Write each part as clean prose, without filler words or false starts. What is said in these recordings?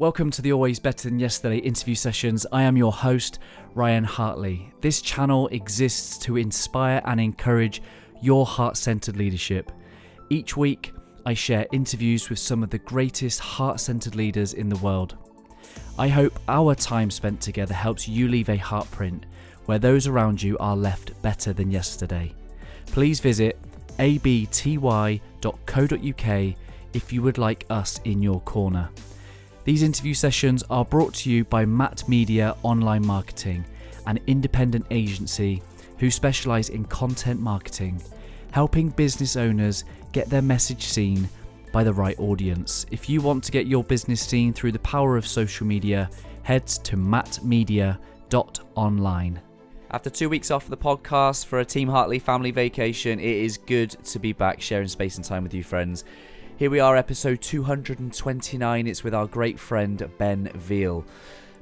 Welcome to the Always Better Than Yesterday interview sessions. I am your host, Ryan Hartley. This channel exists to inspire and encourage your heart-centered leadership. Each week, I share interviews with some of the greatest heart-centered leaders in the world. I hope our time spent together helps you leave a heartprint where those around you are left better than yesterday. Please visit abty.co.uk if you would like us in your corner. These interview sessions are brought to you by Matt Media Online Marketing, an independent agency who specialise in content marketing, helping business owners get their message seen by the right audience. If you want to get your business seen through the power of social media, head to mattmedia.online. After 2 weeks off the podcast for a Team Hartley family vacation, it is good to be back sharing space and time with you, friends. Here we are, episode 229. It's with our great friend, Ben Veal.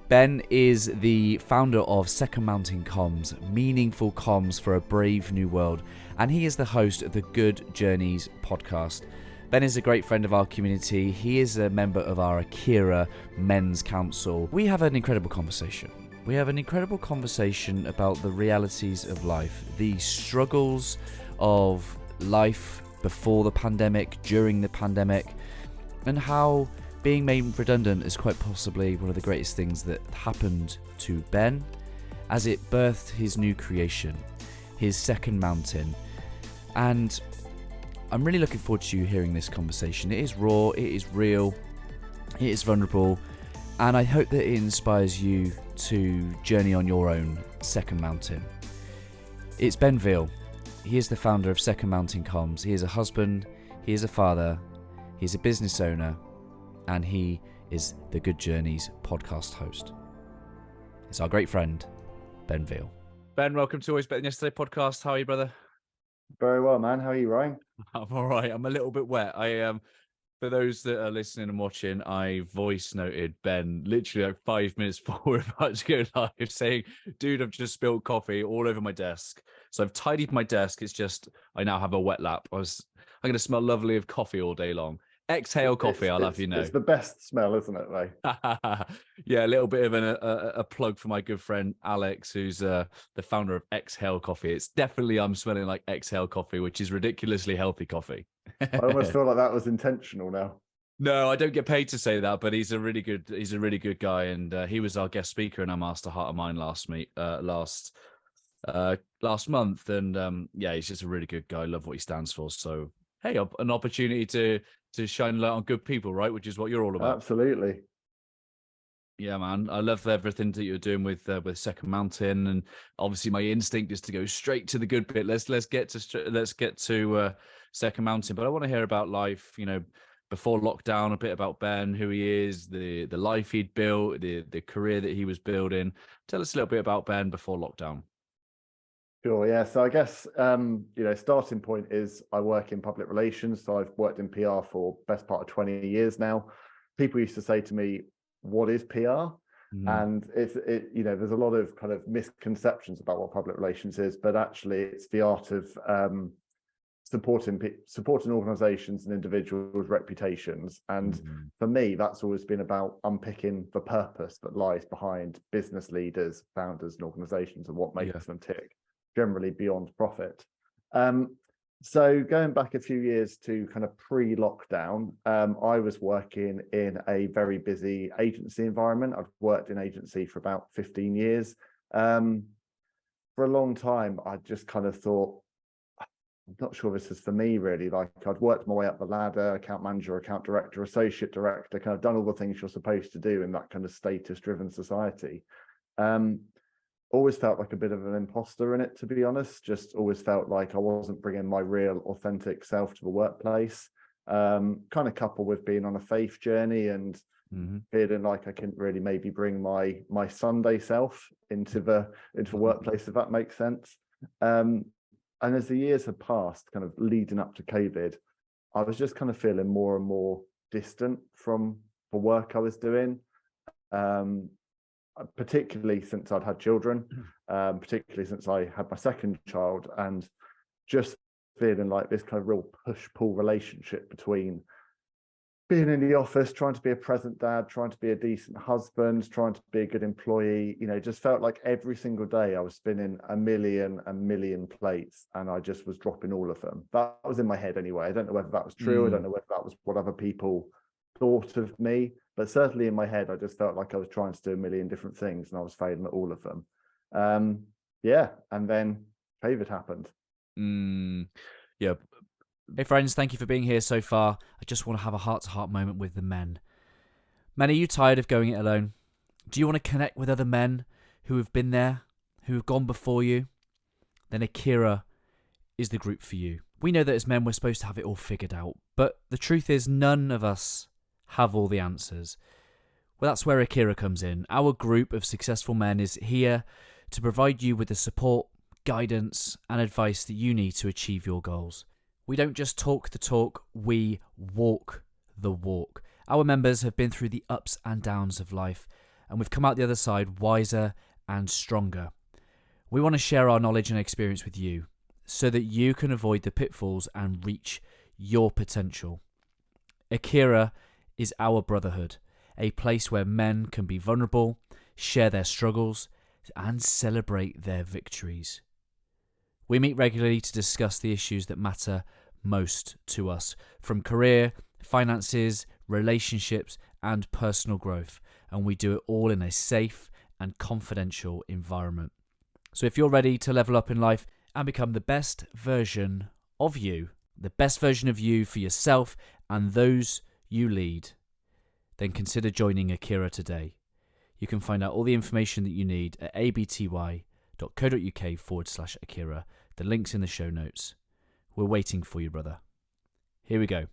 Ben is the founder of Second Mountain Comms, meaningful comms for a brave new world, and he is the host of the Good Journeys podcast. Ben is a great friend of our community. He is a member of our Akira Men's Council. We have an incredible conversation. We have an incredible conversation about the realities of life, the struggles of life before the pandemic, during the pandemic, and how being made redundant is quite possibly one of the greatest things that happened to Ben as it birthed his new creation, his second mountain. And I'm really looking forward to you hearing this conversation. It is raw, it is real, it is vulnerable, and I hope that it inspires you to journey on your own second mountain. It's Ben Veal. He is the founder of Second Mountain Comms. He is a husband, he is a father, he is a business owner, and he is the Good Journeys podcast host. It's our great friend, Ben Veal. Ben, welcome to Always Better Than Yesterday podcast. How are you, brother? Very well, man. How are you, Ryan? I'm all right. I'm a little bit wet. For those that are listening and watching, I voice noted Ben literally like 5 minutes before we're about to go live saying, dude, I've just spilled coffee all over my desk. So I've tidied my desk. It's just, I now have a wet lap. I'm going to smell lovely of coffee all day long. Exhale coffee, I'll have you know. It's the best smell, isn't it, though? Yeah, a little bit of a plug for my good friend Alex, who's the founder of Exhale Coffee. It's definitely, I'm smelling like Exhale Coffee, which is ridiculously healthy coffee. I almost feel like that was intentional now. No, I don't get paid to say that, but he's a really good guy, and he was our guest speaker in our Master Heart of Mind last month, and yeah, he's just a really good guy. Love what he stands for. So hey, an opportunity to shine light on good people, right? Which is what you're all about. Absolutely. Yeah, man. I love everything that you're doing with Second Mountain, and obviously my instinct is to go straight to the good bit. Let's get to Second Mountain, but I want to hear about life. You know, before lockdown, a bit about Ben, who he is, the life he'd built, the career that he was building. Tell us a little bit about Ben before lockdown. Sure, yeah. So I guess, starting point is I work in public relations. So I've worked in PR for best part of 20 years now. People used to say to me, what is PR? And there's a lot of kind of misconceptions about what public relations is, but actually it's the art of supporting organizations and individuals' reputations. And for me, that's always been about unpicking the purpose that lies behind business leaders, founders, and organizations, and what makes them tick, generally beyond profit. So going back a few years to kind of pre-lockdown, I was working in a very busy agency environment. I've worked in agency for about 15 years. For a long time, I just kind of thought, I'm not sure this is for me, really. Like, I'd worked my way up the ladder, account manager, account director, associate director, kind of done all the things you're supposed to do in that kind of status-driven society. Always felt like a bit of an imposter in it, to be honest. Just always felt like I wasn't bringing my real, authentic self to the workplace. Kind of coupled with being on a faith journey and feeling like I couldn't really maybe bring my Sunday self into the workplace, if that makes sense. And as the years have passed, kind of leading up to COVID, I was just kind of feeling more and more distant from the work I was doing. Particularly since I'd had children, particularly since I had my second child, and just feeling like this kind of real push-pull relationship between being in the office, trying to be a present dad, trying to be a decent husband, trying to be a good employee, just felt like every single day I was spinning a million plates, and I just was dropping all of them. That was in my head anyway. I don't know whether that was true. I don't know whether that was what other people thought of me, but certainly in my head, I just felt like I was trying to do a million different things and I was failing at all of them. And then COVID happened. Yeah. Hey friends, thank you for being here so far. I just want to have a heart-to-heart moment with the men. Men, are you tired of going it alone? Do you want to connect with other men who have been there, who have gone before you? Then ABTY is the group for you. We know that as men we're supposed to have it all figured out, but the truth is none of us have all the answers. Well, that's where ABTY comes in. Our group of successful men is here to provide you with the support, guidance and advice that you need to achieve your goals. We don't just talk the talk, we walk the walk. Our members have been through the ups and downs of life, and we've come out the other side wiser and stronger. We want to share our knowledge and experience with you so that you can avoid the pitfalls and reach your potential. ABTY is our brotherhood, a place where men can be vulnerable, share their struggles, and celebrate their victories. We meet regularly to discuss the issues that matter most to us, from career, finances, relationships, and personal growth, and we do it all in a safe and confidential environment. So if you're ready to level up in life and become the best version of you, the best version of you for yourself and those you lead, then consider joining ABTY today. You can find out all the information that you need at abty.co.uk/ABTY. The link's in the show notes. We're waiting for you, brother. Here we go.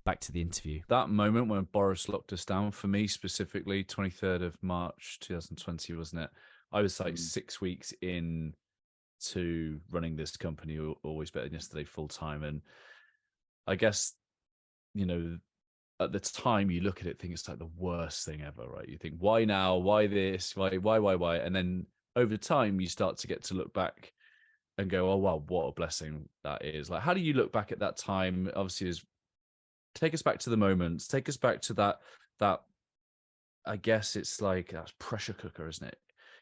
Back to the interview. That moment when Boris locked us down, for me specifically, 23rd of March 2020, wasn't it? I was like 6 weeks in to running this company, Always Better Than Yesterday, full time. And I guess, at the time you look at it, think it's like the worst thing ever, right? You think, why now? Why this? Why? And then over time, you start to get to look back and go, oh, wow, what a blessing that is. Like, how do you look back at that time? Obviously, take us back to the moments. Take us back to that, I guess it's like a pressure cooker, isn't it?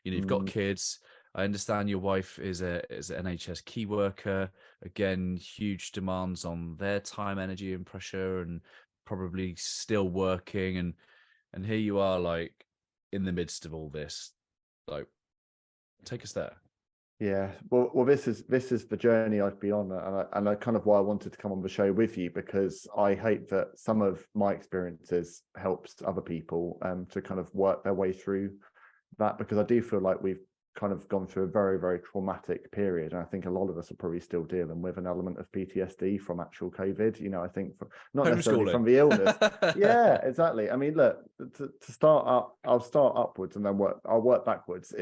You've got kids. I understand your wife is an NHS key worker. Again, huge demands on their time, energy and pressure, and probably still working. And here you are, like, in the midst of all this. Like, take us there. Yeah, well, this is the journey I've been on, and I kind of why I wanted to come on the show with you, because I hope that some of my experiences helps other people to kind of work their way through that, because I do feel like we've kind of gone through a very, very traumatic period, and I think a lot of us are probably still dealing with an element of PTSD from actual COVID. I think not necessarily from the illness. Yeah, exactly. I mean, look, to start up, I'll start upwards and then I'll work backwards.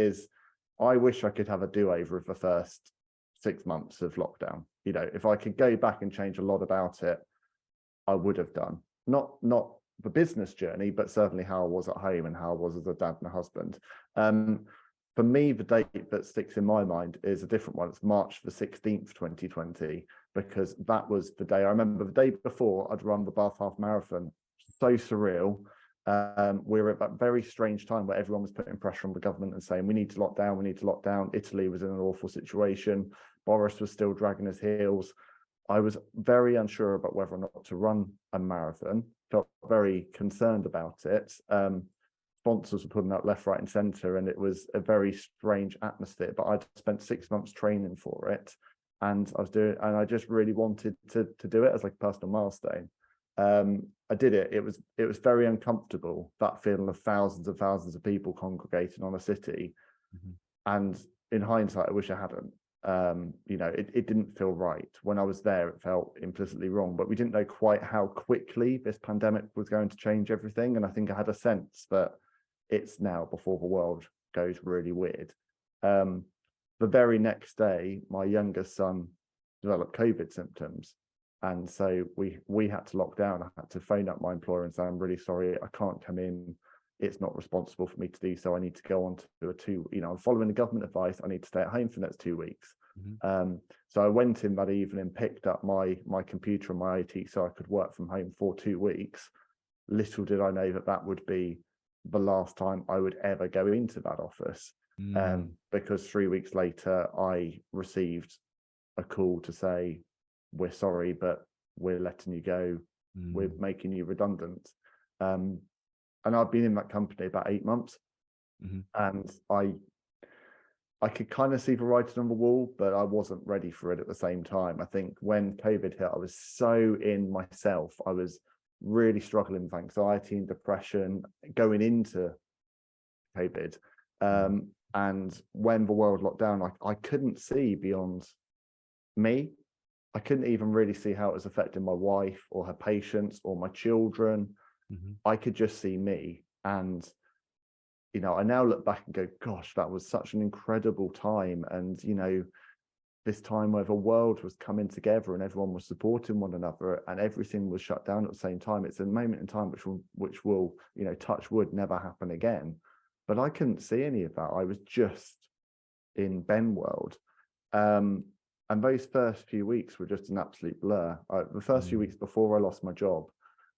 I wish I could have a do-over of the first 6 months of lockdown. If I could go back and change a lot about it, I would have done. Not the business journey, but certainly how I was at home and how I was as a dad and a husband. For me, the date that sticks in my mind is a different one. It's March the 16th, 2020, because that was the day. I remember the day before I'd run the Bath Half Marathon. So surreal. We were at that very strange time where everyone was putting pressure on the government and saying, we need to lock down. Italy was in an awful situation. Boris was still dragging his heels. I was very unsure about whether or not to run a marathon, felt very concerned about it. Sponsors were putting out left, right and centre, and it was a very strange atmosphere, but I'd spent 6 months training for it, and I just really wanted to do it as like a personal milestone. I did it. It was very uncomfortable, that feeling of thousands and thousands of people congregating on a city. And in hindsight, I wish I hadn't. It didn't feel right. When I was there, it felt implicitly wrong, but we didn't know quite how quickly this pandemic was going to change everything. And I think I had a sense that it's now before the world goes really weird. The very next day, my youngest son developed COVID symptoms. And so we had to lock down. I had to phone up my employer and say, I'm really sorry, I can't come in. It's not responsible for me to do so. I need to go on to I'm following the government advice. I need to stay at home for the next 2 weeks. So I went in that evening, picked up my computer and my IT so I could work from home for 2 weeks, little did I know that that would be the last time I would ever go into that office. Because 3 weeks later, I received a call to say, we're sorry, but we're letting you go. We're making you redundant. And I've been in that company about 8 months. And I could kind of see the writing on the wall, but I wasn't ready for it at the same time. I think when COVID hit, I was so in myself. I was really struggling with anxiety and depression going into COVID. And when the world locked down, I couldn't see beyond me. I couldn't even really see how it was affecting my wife or her patients or my children. I could just see me. And, you know, I now look back and go, gosh, that was such an incredible time. And, you know, this time where the world was coming together and everyone was supporting one another and everything was shut down at the same time. It's a moment in time which will, you know, touch wood, never happen again. But I couldn't see any of that. I was just in Ben world. And those first few weeks were just an absolute blur. The first few weeks before I lost my job,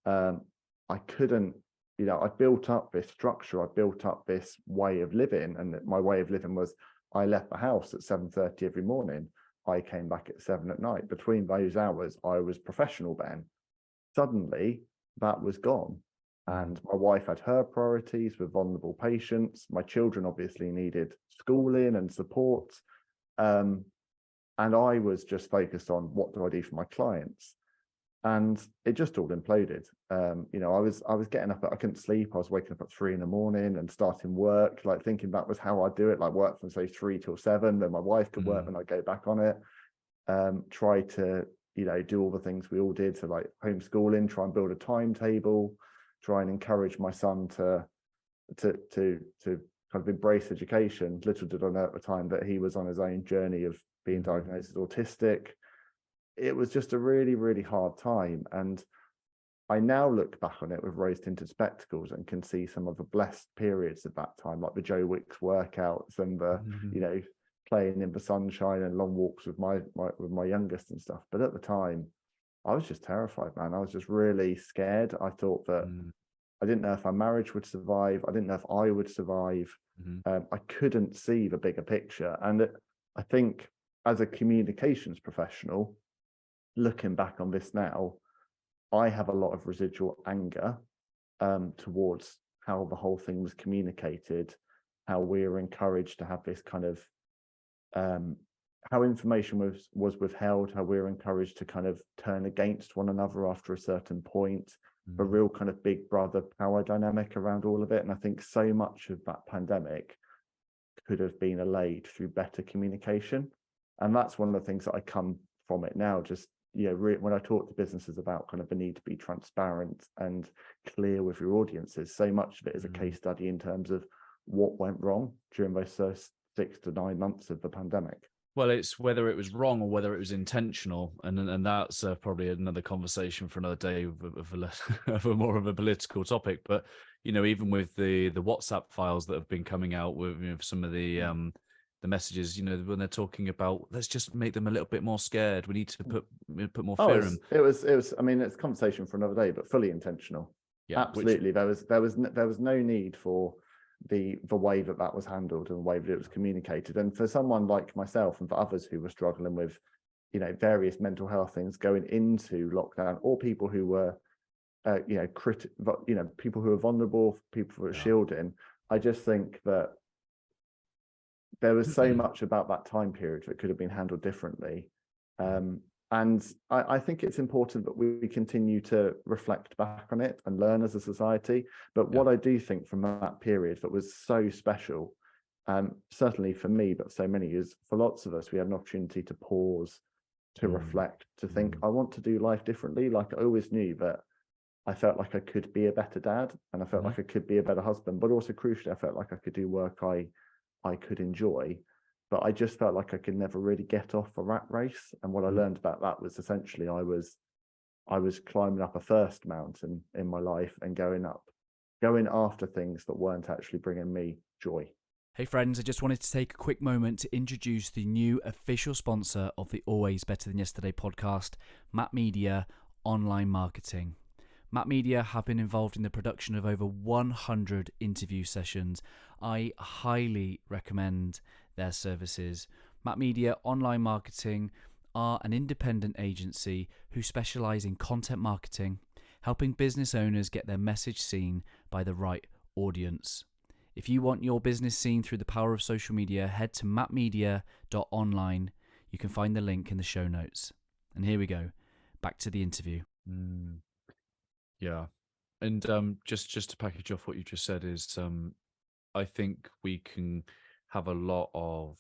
I couldn't, you know, I built up this structure. I built up this way of living. And my way of living was I left the house at 7:30 every morning. I came back at 7 at night. Between those hours, I was professional Ben. Suddenly, that was gone. And my wife had her priorities with vulnerable patients. My children obviously needed schooling and support. And I was just focused on what do I do for my clients. And it just all imploded. You know, I was getting up, I couldn't sleep. I was waking up at 3 a.m. and starting work, like thinking that was how I'd do it, like work from say 3 till 7, then my wife could work and I'd go back on it. Try to, you know, do all the things we all did. So like homeschooling, try and build a timetable, try and encourage my son to kind of embrace education. Little did I know at the time that he was on his own journey of being diagnosed as autistic. It was just a really, really hard time. And I now look back on it with rose-tinted spectacles and can see some of the blessed periods of that time, like the Joe Wicks workouts and the, you know, playing in the sunshine and long walks with my youngest and stuff. But at the time, I was just terrified, man. I was just really scared. I thought that I didn't know if our marriage would survive. I didn't know if I would survive. I couldn't see the bigger picture. And I think as a communications professional, looking back on this now, I have a lot of residual anger towards how the whole thing was communicated, how we were encouraged to have this kind of how information was withheld, how we were encouraged to kind of turn against one another after a certain point, a real kind of big brother power dynamic around all of it. And I think so much of that pandemic could have been allayed through better communication. And that's one of the things that I come from it now, just, you know, when I talk to businesses about kind of the need to be transparent and clear with your audiences, so much of it is a case study in terms of what went wrong during those first 6 to 9 months of the pandemic. Well, it's whether it was wrong or whether it was intentional, and that's probably another conversation for another day of a more of a political topic. But you know, even with the WhatsApp files that have been coming out with, you know, some of the messages, you know, when they're talking about let's just make them a little bit more scared. We need to put more fear in. It was. I mean, it's a conversation for another day, but fully intentional. Yeah, absolutely. There was no need for the way that was handled and the way that it was communicated. And for someone like myself and for others who were struggling with, you know, various mental health things going into lockdown, or people who were, you know, people who are vulnerable, people who are shielding, I just think that there was so much about that time period that could have been handled differently. And I think it's important that we continue to reflect back on it and learn as a society. But what I do think from that period that was so special, certainly for me, but so many, is for lots of us, we had an opportunity to pause, to reflect, to think, I want to do life differently. Like I always knew that I felt like I could be a better dad, and I felt like I could be a better husband, but also crucially, I felt like I could do work I could enjoy. But I just felt like I could never really get off a rat race. And what I learned about that was essentially I was climbing up a first mountain in my life and going after things that weren't actually bringing me joy. Hey friends, I just wanted to take a quick moment to introduce the new official sponsor of the Always Better Than Yesterday podcast, Map Media Online Marketing. Matt Media have been involved in the production of over 100 interview sessions. I highly recommend their services. Matt Media Online Marketing are an independent agency who specialise in content marketing, helping business owners get their message seen by the right audience. If you want your business seen through the power of social media, head to mattmedia.online. You can find the link in the show notes. And here we go, back to the interview. Yeah. And just to package off what you just said is I think we can have a lot of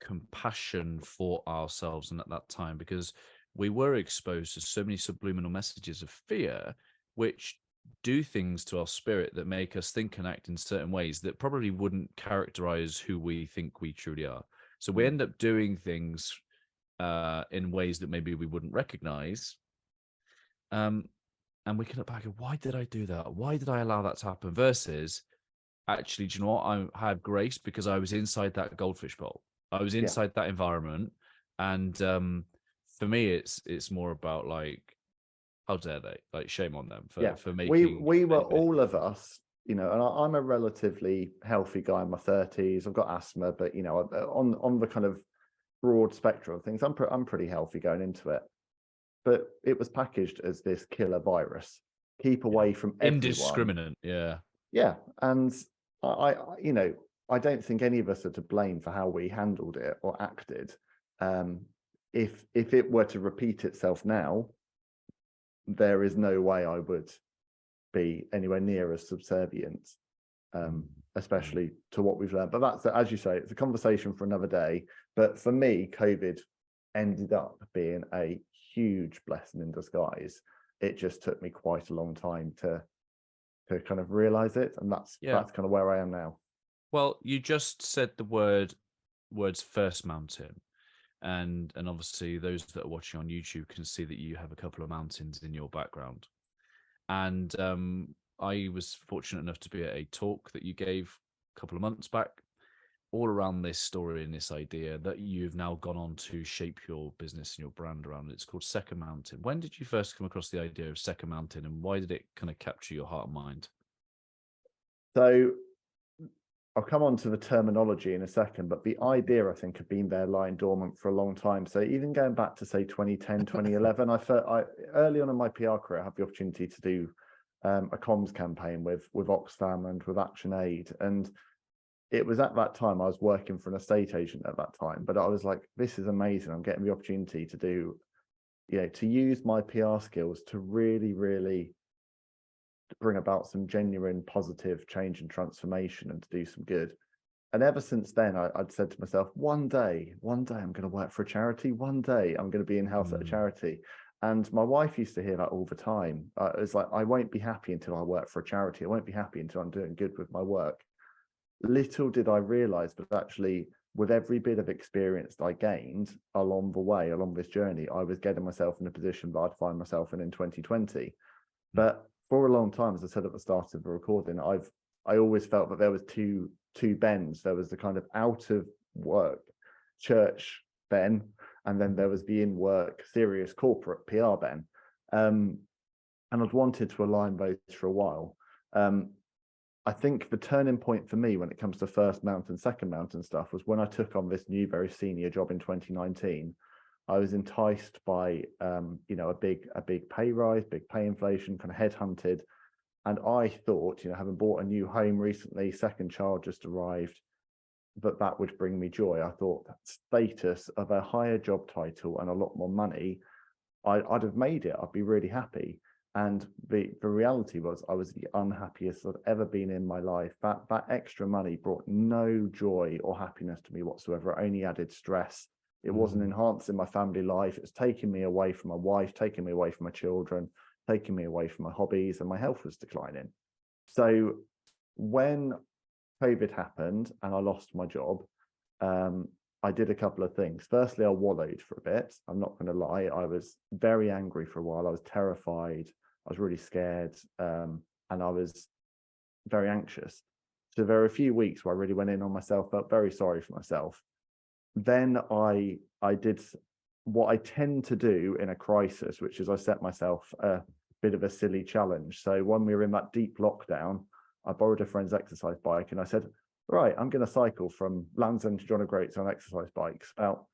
compassion for ourselves and at that time, because we were exposed to so many subliminal messages of fear, which do things to our spirit that make us think and act in certain ways that probably wouldn't characterize who we think we truly are. So we end up doing things in ways that maybe we wouldn't recognize. And we can look back and why did I do that? Why did I allow that to happen? Versus, actually, do you know what? I have grace because I was inside that goldfish bowl. I was inside that environment. And for me, it's more about like, how dare they? Like, shame on them for making. We were all of us, you know, and I'm a relatively healthy guy in my 30s. I've got asthma, but you know, on the kind of broad spectrum of things, I'm pretty healthy going into it. But it was packaged as this killer virus. Keep away from everyone. Indiscriminate, yeah. Yeah, and I you know, I don't think any of us are to blame for how we handled it or acted. If it were to repeat itself now, there is no way I would be anywhere near as subservient, especially to what we've learned. But that's, as you say, it's a conversation for another day. But for me, COVID ended up being a huge blessing in disguise. It just took me quite a long time to kind of realize it, and that's kind of where I am now. Well, you just said the words first mountain, and obviously those that are watching on YouTube can see that you have a couple of mountains in your background. And I was fortunate enough to be at a talk that you gave a couple of months back, all around this story and this idea that you've now gone on to shape your business and your brand around. It's called Second Mountain. When did you first come across the idea of Second Mountain, and why did it kind of capture your heart and mind? So I'll come on to the terminology in a second, but the idea, I think, had been there lying dormant for a long time. So even going back to, say, 2010, 2011, I early on in my PR career, I had the opportunity to do a comms campaign with Oxfam and with ActionAid. And it was at that time I was working for an estate agent at that time, but I was like, this is amazing. I'm getting the opportunity to do, you know, to use my PR skills to really, really bring about some genuine positive change and transformation and to do some good. And ever since then, I'd said to myself, one day I'm going to work for a charity. One day I'm going to be in-house at a charity. And my wife used to hear that all the time. It was like, I won't be happy until I work for a charity. I won't be happy until I'm doing good with my work. Little did I realize, but actually with every bit of experience I gained along the way, along this journey, I was getting myself in a position that I'd find myself in 2020. But for a long time, as I said at the start of the recording, I always felt that there was two Bens. There was the kind of out of work church Ben, and then there was the in work serious corporate PR Ben. And I'd wanted to align both for a while. I think the turning point for me when it comes to first mountain, second mountain stuff was when I took on this new, very senior job in 2019. I was enticed by, you know, a big pay rise, big pay inflation, kind of headhunted. And I thought, you know, having bought a new home recently, second child just arrived, that would bring me joy. I thought that status of a higher job title and a lot more money, I'd have made it. I'd be really happy. And the reality was I was the unhappiest I'd ever been in my life. That extra money brought no joy or happiness to me whatsoever. It only added stress. It wasn't enhancing my family life. It was taking me away from my wife, taking me away from my children, taking me away from my hobbies, and my health was declining. So when COVID happened and I lost my job, I did a couple of things. Firstly, I wallowed for a bit. I'm not going to lie. I was very angry for a while. I was terrified. I was really scared. And I was very anxious. So there were a few weeks where I really went in on myself, felt very sorry for myself. Then I did what I tend to do in a crisis, which is I set myself a bit of a silly challenge. So when we were in that deep lockdown, I borrowed a friend's exercise bike and I said, right, I'm going to cycle from Land's End to John O'Groats on exercise bikes, about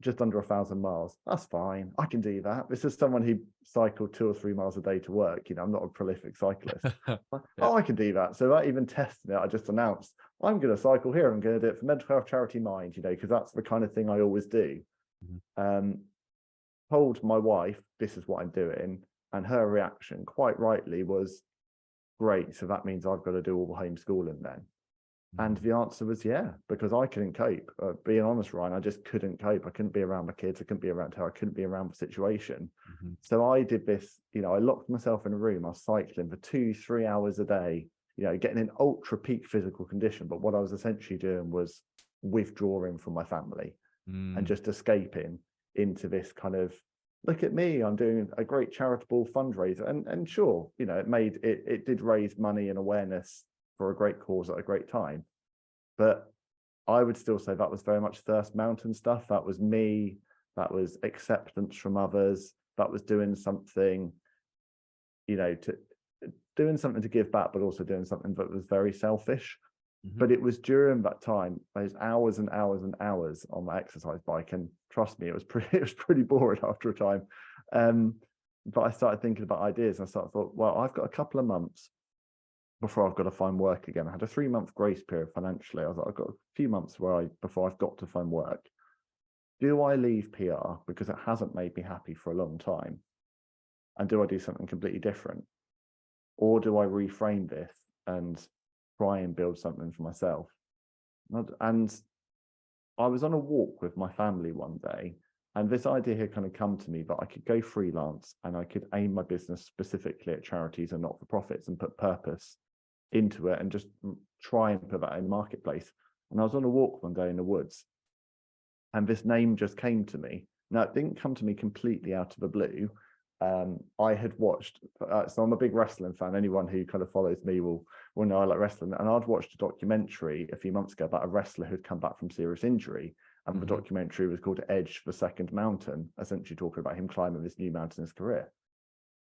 just under 1,000 miles. That's fine. I can do that. This is someone who cycled 2 or 3 miles a day to work. You know, I'm not a prolific cyclist. Oh, I can do that. So that even testing it, I just announced, I'm going to cycle here. I'm going to do it for mental health charity Mind, you know, because that's the kind of thing I always do. Told my wife, this is what I'm doing. And her reaction, quite rightly, was, great. So that means I've got to do all the homeschooling then. And the answer was yeah, because I couldn't cope. Being honest, Ryan, I just couldn't cope. I couldn't be around my kids. I couldn't be around her. I couldn't be around the situation. So I did this, you know, I locked myself in a room. I was cycling for 2-3 hours a day, you know, getting in ultra peak physical condition. But what I was essentially doing was withdrawing from my family and just escaping into this kind of, look at me, I'm doing a great charitable fundraiser. And sure, you know, it did raise money and awareness for a great cause at a great time. But I would still say that was very much Thirst Mountain stuff. That was me. That was acceptance from others. That was doing something, you know, doing something to give back, but also doing something that was very selfish. But it was during that time, those hours and hours and hours on my exercise bike. And trust me, it was pretty boring after a time. But I started thinking about ideas and I thought, well, I've got a couple of months before I've got to find work again. I had a 3-month grace period financially. I was like, I've got a few months before I've got to find work. Do I leave PR because it hasn't made me happy for a long time? And do I do something completely different? Or do I reframe this and try and build something for myself? And I was on a walk with my family one day, and this idea had kind of come to me that I could go freelance and I could aim my business specifically at charities and not-for-profits and put purpose into it and just try and put that in the marketplace. And I was on a walk one day in the woods, and this name just came to me. Now, it didn't come to me completely out of the blue. I had watched, so I'm a big wrestling fan. Anyone who kind of follows me will know I like wrestling. And I'd watched a documentary a few months ago about a wrestler who'd come back from serious injury. And the documentary was called Edge, the Second Mountain, essentially talking about him climbing this new mountain in his career.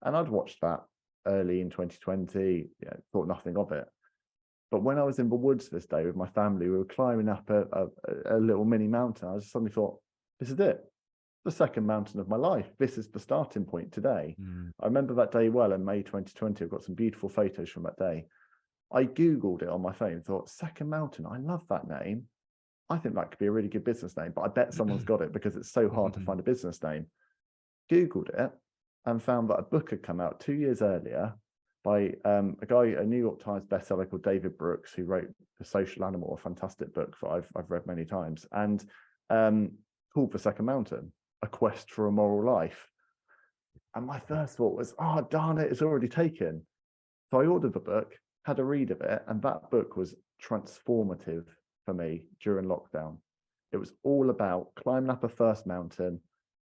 And I'd watched that early in 2020, thought nothing of it. But when I was in the woods this day with my family, we were climbing up a little mini mountain. I just suddenly thought, this is it. The second mountain of my life. This is the starting point today. I remember that day well in May 2020. I've got some beautiful photos from that day. I Googled it on my phone and thought, Second Mountain, I love that name. I think that could be a really good business name, but I bet someone's got it because it's so hard to find a business name. Googled it and found that a book had come out 2 years earlier by a New York Times bestseller called David Brooks, who wrote The Social Animal, a fantastic book that I've read many times, and called The Second Mountain, A Quest for a Moral Life. And my first thought was, oh, darn it, it's already taken. So I ordered the book, had a read of it, and that book was transformative for me during lockdown. It was all about climbing up a first mountain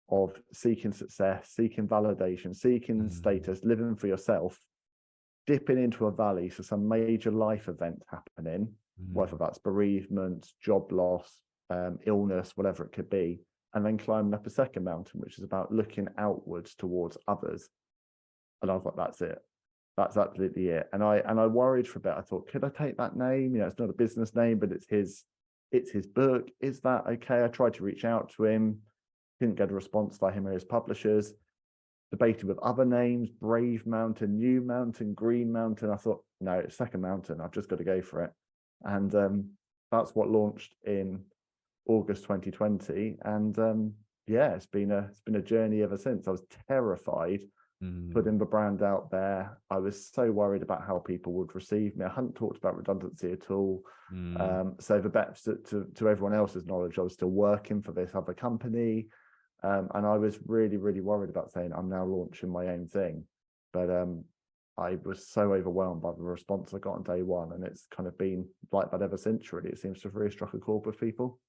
of seeking success, seeking validation, seeking status, living for yourself, dipping into a valley, so some major life event happening, whether that's bereavement, job loss, illness, whatever it could be, and then climbing up a second mountain, which is about looking outwards towards others. And I was like, that's it. That's absolutely it. And I worried for a bit. I thought, could I take that name? It's not a business name, but it's his book. Is that okay? I tried to reach out to him, didn't get a response by him or his publishers. Debated with other names, Brave Mountain, New Mountain, Green Mountain. I thought, no, it's Second Mountain. I've just got to go for it. And that's what launched in August 2020. And it's been a journey ever since. I was terrified putting the brand out there. I was so worried about how people would receive me. I hadn't talked about redundancy at all. So the best to everyone else's knowledge, I was still working for this other company. And I was really, really worried about saying I'm now launching my own thing. But I was so overwhelmed by the response I got on day one. And it's kind of been like that ever since, really. It seems to have really struck a chord with people.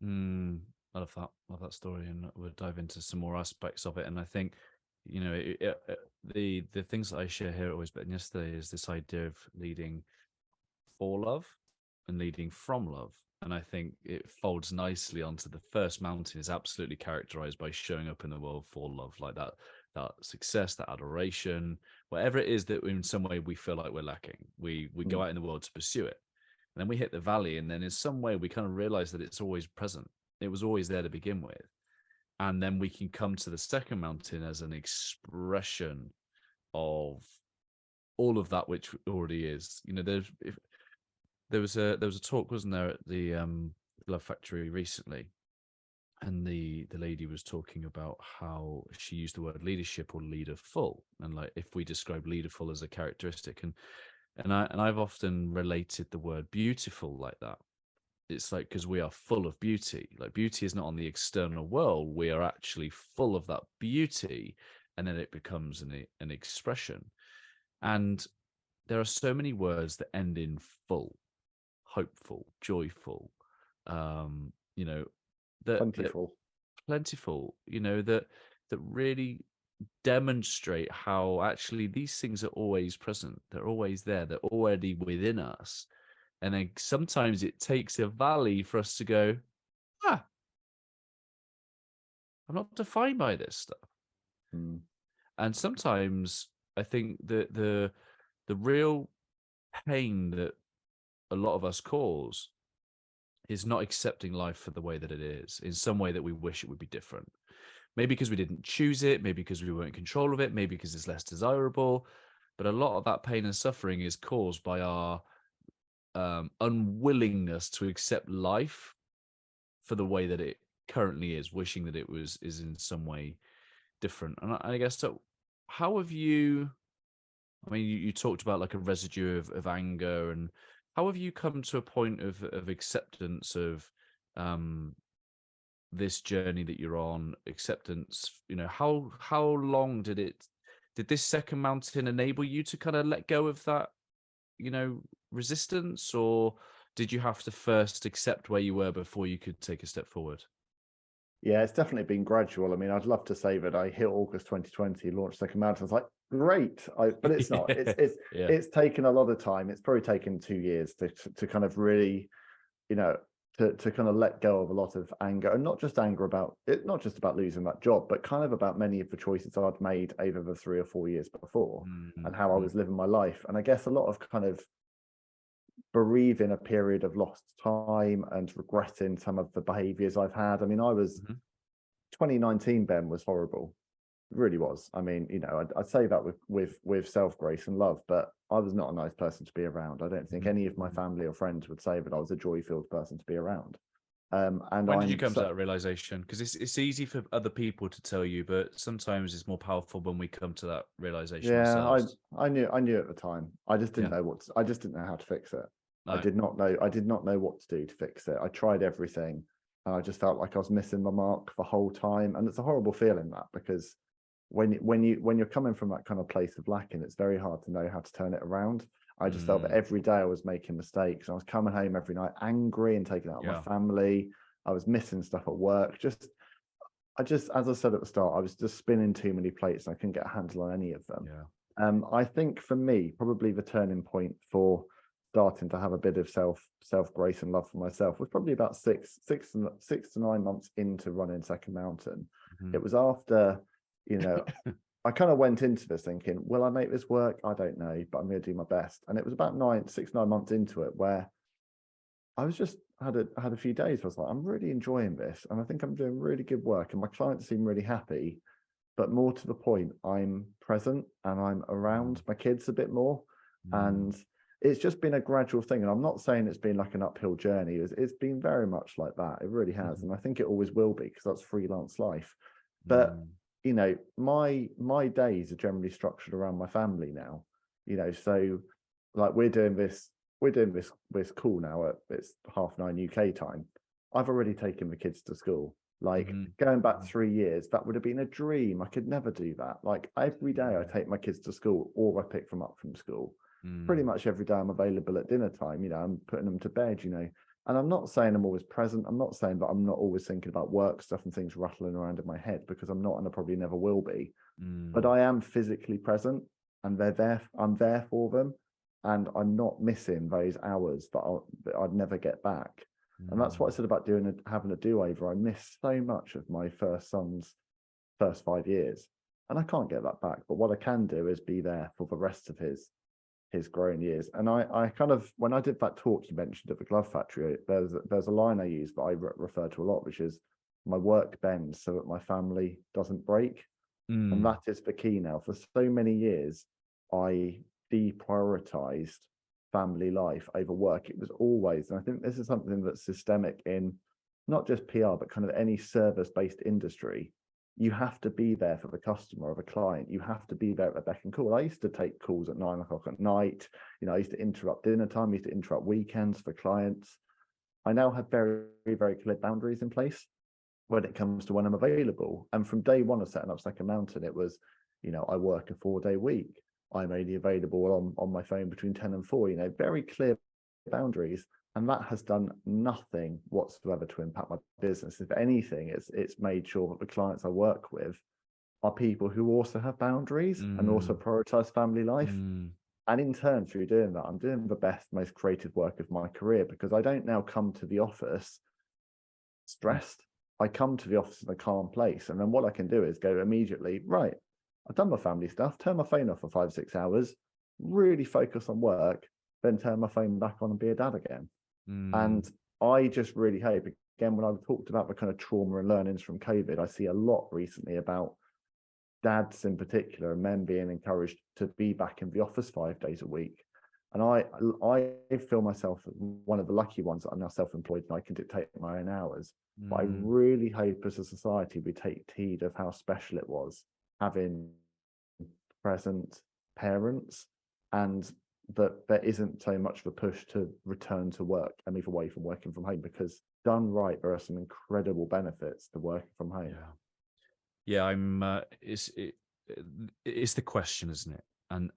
I love that story, and we'll dive into some more aspects of it. And I think, the things that I share here always, but yesterday, is this idea of leading for love and leading from love. And I think it folds nicely onto the first mountain is absolutely characterized by showing up in the world for love, like that that success, that adoration, whatever it is that in some way we feel like we're lacking. We go out in the world to pursue it. And then we hit the valley, and then in some way we kind of realize that it's always present. It was always there to begin with. And then we can come to the second mountain as an expression of all of that which already is. You know, there was a talk, wasn't there, at the Love Factory recently, and the lady was talking about how she used the word leadership or leaderful, and like if we describe leaderful as a characteristic, and I've often related the word beautiful like that. It's like, because we are full of beauty. Like, beauty is not on the external world. We are actually full of that beauty, and then it becomes an expression. And there are so many words that end in full: hopeful, joyful, you know, plentiful, you know, that really demonstrate how actually these things are always present. They're always there. They're already within us. And then sometimes it takes a valley for us to go, I'm not defined by this stuff. And sometimes I think that the real pain that a lot of us cause is not accepting life for the way that it is, in some way that we wish it would be different. Maybe because we didn't choose it, maybe because we weren't in control of it, maybe because it's less desirable. But a lot of that pain and suffering is caused by our unwillingness to accept life for the way that it currently is, wishing that it is in some way different. And I guess, so how have you, I mean, you talked about like a residue of anger, and how have you come to a point of acceptance of this journey that you're on, acceptance? You know, how long did this second mountain enable you to kind of let go of that, you know, resistance, or did you have to first accept where you were before you could take a step forward? Yeah, it's definitely been gradual. I mean, I'd love to say that I hit August 2020, launched Second Mountain. I was like, great, but it's not. It's taken a lot of time. It's probably taken 2 years to kind of really, you know, to kind of let go of a lot of anger, and not just anger about it, not just about losing that job, but kind of about many of the choices I'd made over the 3 or 4 years before, and how I was living my life. And I guess a lot of kind of bereaving a period of lost time and regretting some of the behaviors I've had. I mean, 2019, Ben, was horrible. It really was. I mean, you know, I'd say that with self-grace and love, but I was not a nice person to be around. I don't think any of my family or friends would say that I was a joy-filled person to be around. And when did you come to that realization? Because it's easy for other people to tell you, but sometimes it's more powerful when we come to that realization ourselves. I knew at the time. I just didn't know I just didn't know how to fix it. No. I did not know what to do to fix it. I tried everything, and I just felt like I was missing the mark the whole time. And it's a horrible feeling, that, because when you're coming from that kind of place of lacking, it's very hard to know how to turn it around. I just felt that every day I was making mistakes. I was coming home every night angry and taking out my family. I was missing stuff at work. I just, as I said at the start, I was just spinning too many plates, and I couldn't get a handle on any of them. I think for me, probably the turning point for starting to have a bit of self grace and love for myself was probably about six to 9 months into running Second Mountain. It was after, you know, I kind of went into this thinking, will I make this work? I don't know, but I'm going to do my best. And it was about 9 months into it where I was just had a few days where I was like, I'm really enjoying this, and I think I'm doing really good work, and my clients seem really happy. But more to the point, I'm present and I'm around my kids a bit more. And it's just been a gradual thing. And I'm not saying it's been like an uphill journey. It's been very much like that. It really has. And I think it always will be, because that's freelance life. But, you know, my days are generally structured around my family now, you know, so like we're doing this call now it's 9:30 UK time. I've already taken the kids to school. Like going back 3 years, that would have been a dream. I could never do that. Like every day I take my kids to school, or I pick them up from school. Pretty much every day I'm available at dinner time. You know, I'm putting them to bed, you know, and I'm not saying I'm always present. I'm not saying that I'm not always thinking about work stuff and things rattling around in my head, because I'm not, and I probably never will be. But I am physically present, and they're there. I'm there for them, and I'm not missing those hours that I'd never get back. And that's what I said about having a do-over. I missed so much of my first son's first 5 years. and I can't get that back. But what I can do is be there for the rest of his growing years. And I kind of, when I did that talk you mentioned at the glove factory, there's a line I use that I refer to a lot, which is my work bends so that my family doesn't break. And that is the key now. For so many years, I deprioritized family life over work. It was always, and I think this is something that's systemic in not just PR, but kind of any service-based industry. You have to be there for the customer or the client. You have to be there at the beck and call. I used to take calls at 9 o'clock at night. I used to interrupt dinner time. I used to interrupt weekends for clients. I now have very, very clear boundaries in place when it comes to when I'm available. And from day one of setting up Second Mountain, it was, I work a 4-day week. I'm only available on my phone between 10 and 4, very clear boundaries. And that has done nothing whatsoever to impact my business. If anything, it's made sure that the clients I work with are people who also have boundaries and also prioritize family life. And in turn, through doing that, I'm doing the best, most creative work of my career, because I don't now come to the office stressed. I come to the office in a calm place. And then what I can do is go immediately, right, I've done my family stuff, turn my phone off for 5-6 hours, really focus on work, then turn my phone back on and be a dad again. And I just really hope, again, when I've talked about the kind of trauma and learnings from COVID, I see a lot recently about dads in particular and men being encouraged to be back in the office 5 days a week. And I feel myself one of the lucky ones that I'm now self-employed and I can dictate my own hours. But I really hope as a society we take heed of how special it was having present parents, and that there isn't so much of a push to return to work and move away from working from home, because done right, there are some incredible benefits to working from home. It's the question, isn't it?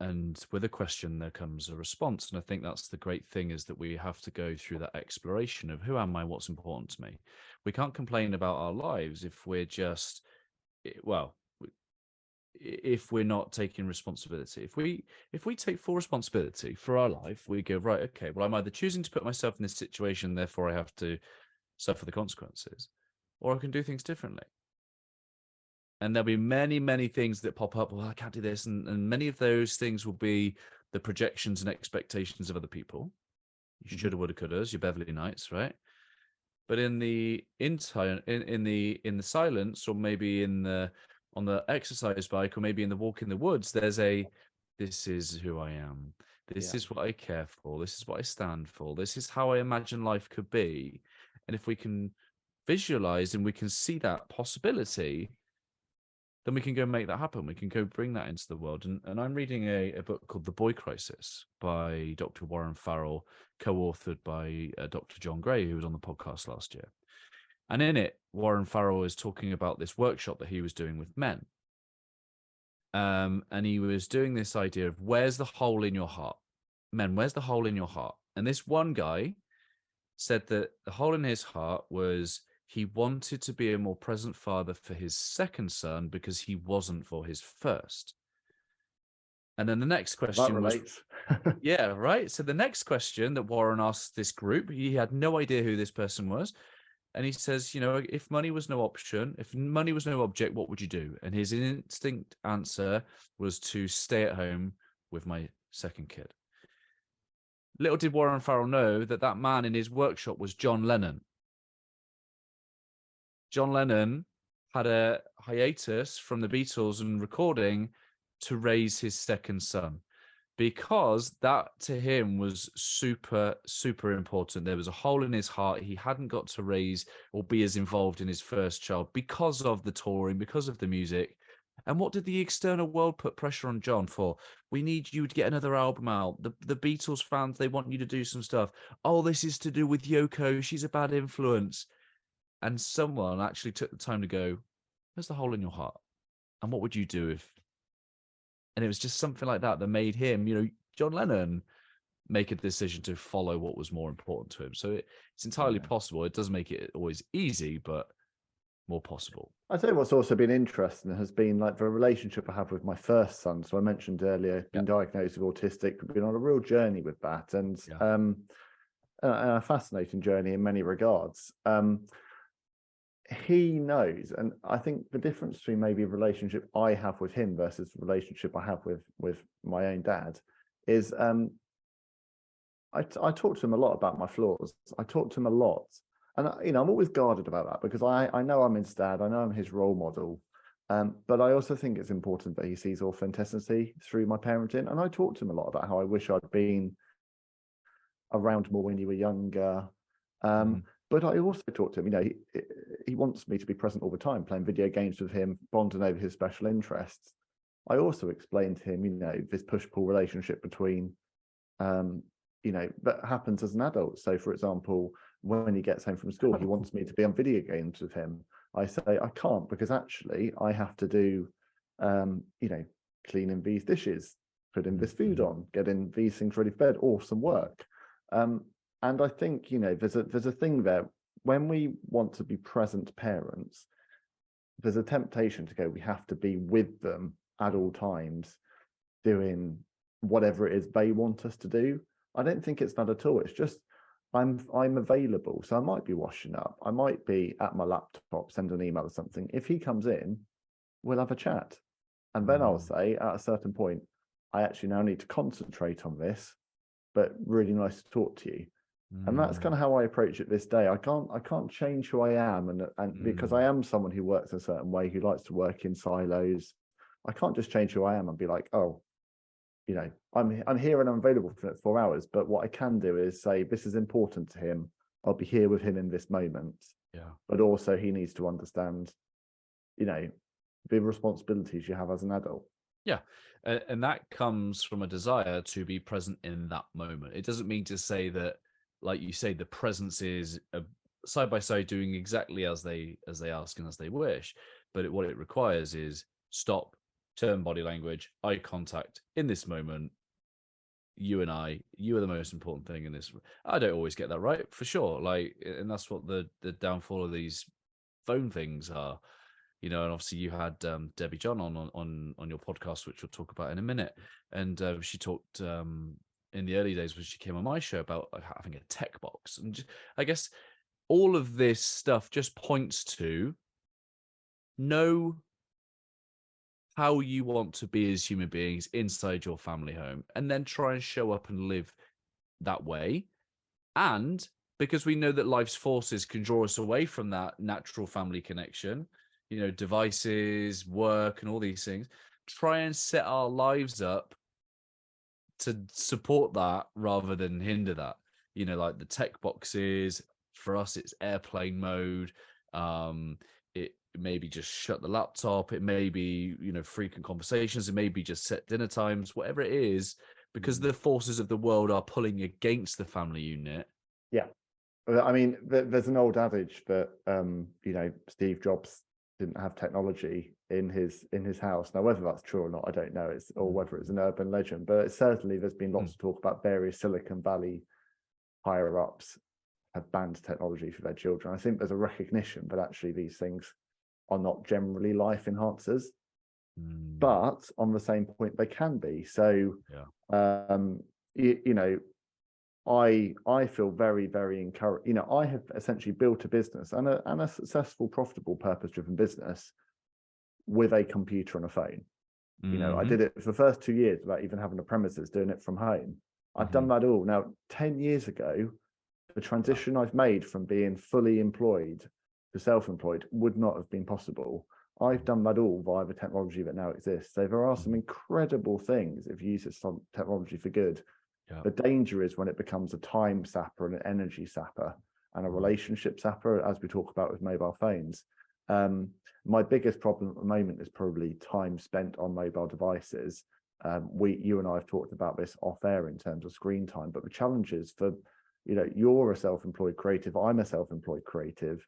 And with a question there comes a response, and I think that's the great thing, is that we have to go through that exploration of who am I, what's important to me. We can't complain about our lives if we're just, if we're not taking responsibility. If we take full responsibility for our life, we go, right, okay, well, I'm either choosing to put myself in this situation, therefore I have to suffer the consequences, or I can do things differently. And there'll be many, many things that pop up. Well, I can't do this. And many of those things will be the projections and expectations of other people. You shoulda, woulda, couldas, your Beverly Knights, right? But in the in the silence, or maybe on the exercise bike, or maybe in the walk in the woods, there's this is who I am. This is what I care for. This is what I stand for. This is how I imagine life could be. And if we can visualize and we can see that possibility, then we can go make that happen. We can go bring that into the world. And I'm reading a book called The Boy Crisis by Dr. Warren Farrell, co-authored by Dr. John Gray, who was on the podcast last year. And in it, Warren Farrell is talking about this workshop that he was doing with men. And he was doing this idea of, where's the hole in your heart? Men, where's the hole in your heart? And this one guy said that the hole in his heart was, he wanted to be a more present father for his second son because he wasn't for his first. And then the next question was, yeah, right. So the next question that Warren asked this group, he had no idea who this person was. And he says, if money was no option, if money was no object, what would you do? And his instinct answer was to stay at home with my second kid. Little did Warren Farrell know that man in his workshop was John Lennon. John Lennon had a hiatus from the Beatles and recording to raise his second son, because that to him was super, super important. There was a hole in his heart. He hadn't got to raise or be as involved in his first child because of the touring, because of the music. And what did the external world put pressure on John for? We need you to get another album out. The Beatles fans, they want you to do some stuff. Oh, this is to do with Yoko. She's a bad influence. And someone actually took the time to go, where's the hole in your heart? And what would you do if... And it was just something like that made him, John Lennon, make a decision to follow what was more important to him. So it's entirely possible. It doesn't make it always easy, but more possible. I tell you what's also been interesting has been like the relationship I have with my first son. So I mentioned earlier, been diagnosed with autistic, we've been on a real journey with that, and a fascinating journey in many regards. he knows, and I think the difference between maybe a relationship I have with him versus the relationship I have with my own dad is I talk to him a lot about my flaws. I talk to him a lot, and I'm always guarded about that because I know I'm his dad. I know I'm his role model, but I also think it's important that he sees authenticity through my parenting. And I talk to him a lot about how I wish I'd been around more when you were younger. But I also talk to him, he wants me to be present all the time, playing video games with him, bonding over his special interests. I also explain to him, this push-pull relationship between, that happens as an adult. So, for example, when he gets home from school, he wants me to be on video games with him. I say I can't because actually I have to do, cleaning these dishes, putting this food on, getting these things ready for bed, or some work. And I think, there's a thing there. When we want to be present parents, there's a temptation to go, we have to be with them at all times, doing whatever it is they want us to do. I don't think it's that at all. It's just I'm available. So I might be washing up. I might be at my laptop, send an email or something. If he comes in, we'll have a chat. And then I'll say at a certain point, I actually now need to concentrate on this, but really nice to talk to you. And that's kind of how I approach it this day. I can't change who I am, and because I am someone who works a certain way, who likes to work in silos. I can't just change who I am and be like, oh, I'm here and I'm available for 4 hours. But what I can do is say, this is important to him. I'll be here with him in this moment. Yeah. But also he needs to understand, the responsibilities you have as an adult. Yeah. And that comes from a desire to be present in that moment. It doesn't mean to say that, like you say, the presence is side by side doing exactly as they ask and as they wish. But what it requires is stop, turn body language, eye contact in this moment. You are the most important thing in this. I don't always get that right, for sure. And that's what the downfall of these phone things are. And obviously you had Debbie John on your podcast, which we'll talk about in a minute. And she talked in the early days when she came on my show about having a tech box. And I guess all of this stuff just points to know how you want to be as human beings inside your family home, and then try and show up and live that way. And because we know that life's forces can draw us away from that natural family connection, devices, work, and all these things, try and set our lives up to support that rather than hinder that. Like the tech boxes, for us, it's airplane mode. It maybe just shut the laptop. It may be, frequent conversations. It may be just set dinner times, whatever it is, because the forces of the world are pulling against the family unit. Yeah. I mean, there's an old adage that, Steve Jobs didn't have technology in his house. Now, whether that's true or not, I don't know. Or whether it's an urban legend, but certainly there's been lots of talk about various Silicon Valley higher ups have banned technology for their children. I think there's a recognition that actually these things are not generally life enhancers, but on the same point, they can be. So, I feel very, very encouraged. I have essentially built a business and a successful, profitable, purpose-driven business with a computer and a phone. I did it for the first 2 years without even having a premises, doing it from home. I've done that all. Now, 10 years ago, the transition I've made from being fully employed to self-employed would not have been possible. I've done that all via the technology that now exists. So there are some incredible things if you use this technology for good. Yeah. The danger is when it becomes a time sapper and an energy sapper and a relationship sapper, as we talk about with mobile phones. My biggest problem at the moment is probably time spent on mobile devices. You and I have talked about this off air in terms of screen time, but the challenge is for, you're a self-employed creative, I'm a self-employed creative.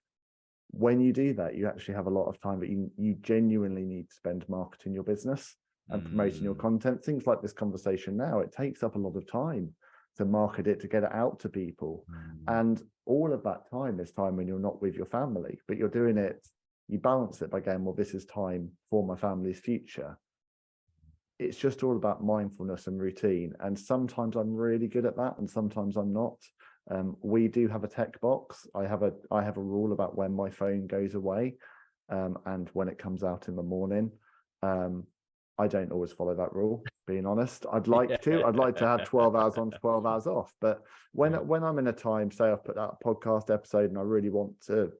When you do that, you actually have a lot of time that you genuinely need to spend marketing your business and promoting your content. Things like this conversation now, it takes up a lot of time to market it, to get it out to people. And all of that time is time when you're not with your family, but you're doing it, you balance it by going, well, this is time for my family's future. It's just all about mindfulness and routine. And sometimes I'm really good at that and sometimes I'm not. We do have a tech box. I have a rule about when my phone goes away, and when it comes out in the morning. I don't always follow that rule, being honest. I'd like to have 12 hours on, 12 hours off. But when I'm in a time, say I've put out a podcast episode and I really want to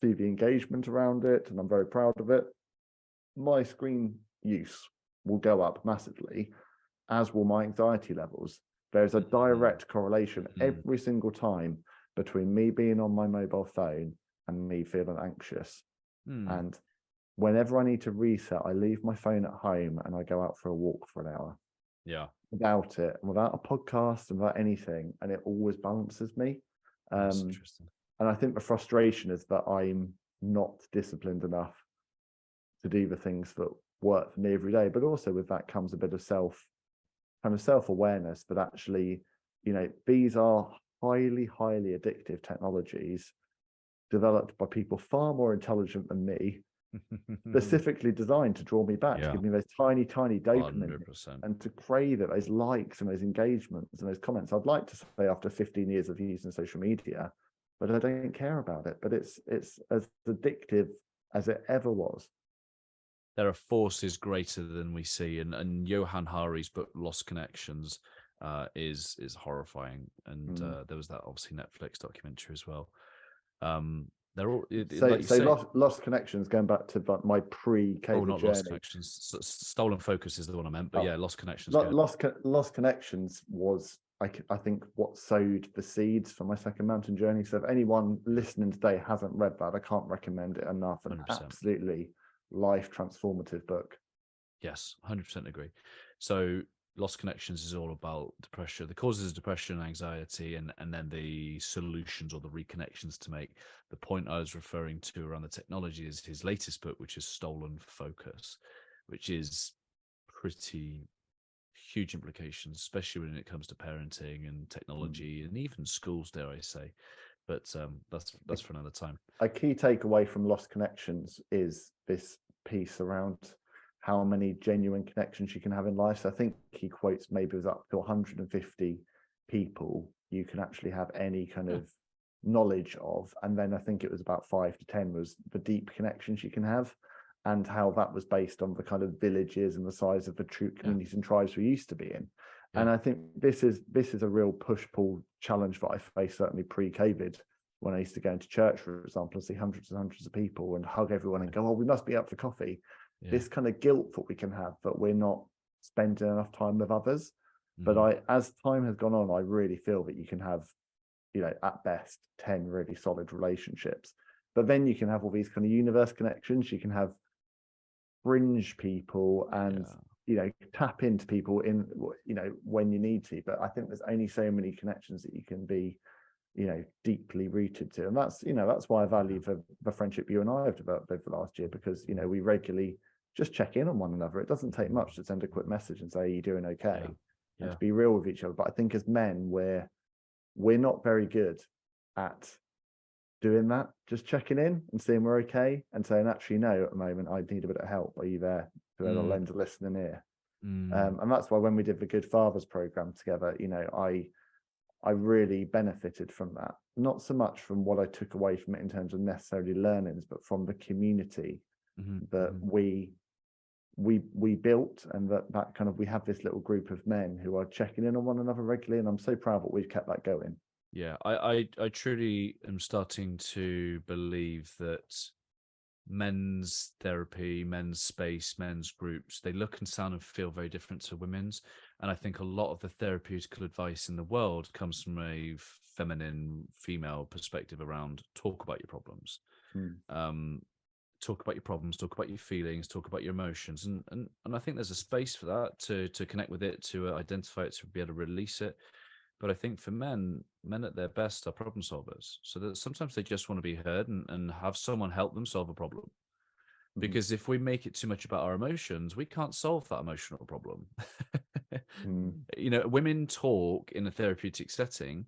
see the engagement around it, and I'm very proud of it, my screen use will go up massively, as will my anxiety levels. There's a direct correlation every single time between me being on my mobile phone and me feeling anxious. And whenever I need to reset, I leave my phone at home and I go out for a walk for an hour. Yeah. Without it, without a podcast, and without anything, and it always balances me. That's interesting. And I think the frustration is that I'm not disciplined enough to do the things that work for me every day. But also with that comes a bit of self-awareness that actually, these are highly, highly addictive technologies developed by people far more intelligent than me, specifically designed to draw me back, to give me those tiny, tiny dopamine 100%. and to crave it, those likes and those engagements and those comments. I'd like to say after 15 years of using social media, but I don't care about it. But it's as addictive as it ever was. There are forces greater than we see, and Johann Hari's book Lost Connections is horrifying, and there was that obviously Netflix documentary as well. They're all Lost Connections, going back to my pre-COVID not journey. Lost Connections. Stolen Focus is the one I meant, but Lost Connections. Lost Connections was, I think, what sowed the seeds for my second mountain journey. So if anyone listening today hasn't read that, I can't recommend it enough. An 100%. Absolutely life transformative book. Yes, 100% agree. So Lost Connections is all about depression, the causes of depression and anxiety, and then the solutions or the reconnections to make. The point I was referring to around the technology is his latest book, which is Stolen Focus, which is pretty huge implications, especially when it comes to parenting and technology and even schools, dare I say. But that's for another time. A key takeaway from Lost Connections is this piece around how many genuine connections you can have in life. So I think he quotes maybe it was up to 150 people you can actually have any kind of knowledge of. And then I think it was about 5 to 10 was the deep connections you can have, and how that was based on the kind of villages and the size of the troop communities and tribes we used to be in. And I think this is a real push-pull challenge that I faced certainly pre-COVID, when I used to go into church, for example, and see hundreds and hundreds of people and hug everyone and go, oh, we must be up for coffee. This kind of guilt that we can have that we're not spending enough time with others. But as time has gone on, I really feel that you can have, at best 10 really solid relationships. But then you can have all these kind of universe connections. You can have fringe people and, tap into people in, when you need to. But I think there's only so many connections that you can be, deeply rooted to. And that's why I value the friendship you and I have developed over the last year, because, we regularly just check in on one another. It doesn't take much to send a quick message and say, are you doing okay? And to be real with each other. But I think as men, we're not very good at doing that, just checking in and seeing we're okay and saying, actually, no, at the moment, I need a bit of help. Are you there? To lend a listening ear. And that's why when we did the Good Fathers program together, I really benefited from that. Not so much from what I took away from it in terms of necessarily learnings, but from the community that we built, and that kind of, we have this little group of men who are checking in on one another regularly, and I'm so proud that we've kept that going. Yeah, I truly am starting to believe that men's therapy, men's space, men's groups, they look and sound and feel very different to women's. And I think a lot of the therapeutical advice in the world comes from a feminine, female perspective around talk about your problems. Talk about your problems, talk about your feelings, talk about your emotions. And I think there's a space for that, to connect with it, to identify it, to be able to release it. But I think for men at their best are problem solvers. So that sometimes they just want to be heard and have someone help them solve a problem. Because if we make it too much about our emotions, we can't solve that emotional problem. Women talk in a therapeutic setting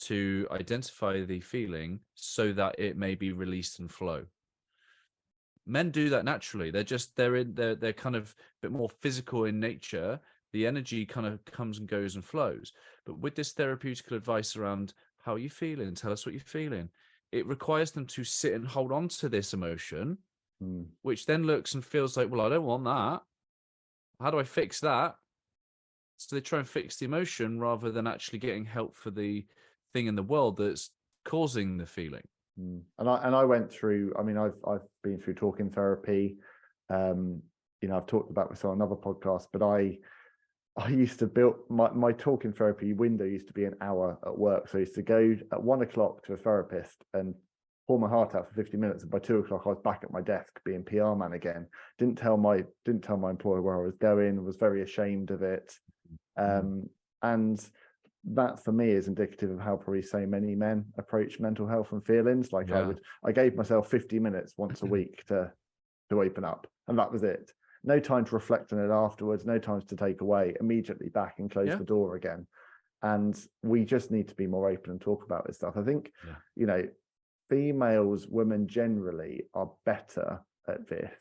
to identify the feeling so that it may be released and flow. Men do that naturally. They're kind of a bit more physical in nature. The energy kind of comes and goes and flows. But with this therapeutical advice around How are you feeling? Tell us what you're feeling. It requires them to sit and hold on to this emotion, which then looks and feels like, well, I don't want that. How do I fix that? So they try and fix the emotion rather than actually getting help for the thing in the world that's causing the feeling. And I went through, I mean, I've been through talking therapy. I've talked about this on another podcast, but I used to build my talking therapy window used to be an hour at work. So I used to go at 1 o'clock to a therapist and pour my heart out for 50 minutes. And by 2 o'clock, I was back at my desk being PR man again. Didn't tell my employer where I was going, was very ashamed of it. And that for me is indicative of how probably so many men approach mental health and feelings. Like I gave myself 50 minutes once a week to open up, and that was it. No time to reflect on it afterwards, no time to take away, immediately back and close the door again. And we just need to be more open and talk about this stuff. I think, females, women generally are better at this.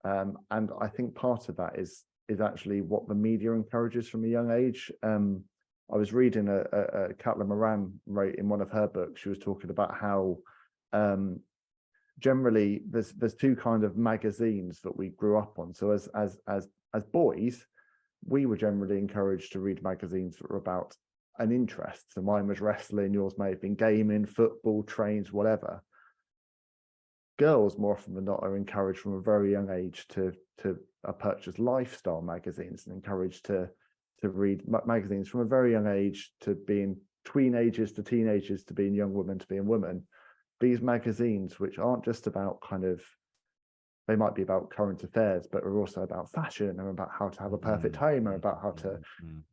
And I think part of that is actually what the media encourages from a young age. I was reading a Caitlin Moran wrote in one of her books. She was talking about how generally there's two kind of magazines that we grew up on. So as boys, we were generally encouraged to read magazines that were about an interest. So mine was wrestling, yours may have been gaming, football, trains, whatever. Girls more often than not are encouraged from a very young age to purchase lifestyle magazines and encouraged to read magazines from a very young age, to being teenagers to teenagers, to being young women, to being women. These magazines, which aren't just about they might be about current affairs, but are also about fashion, or about how to have a perfect home, or about how to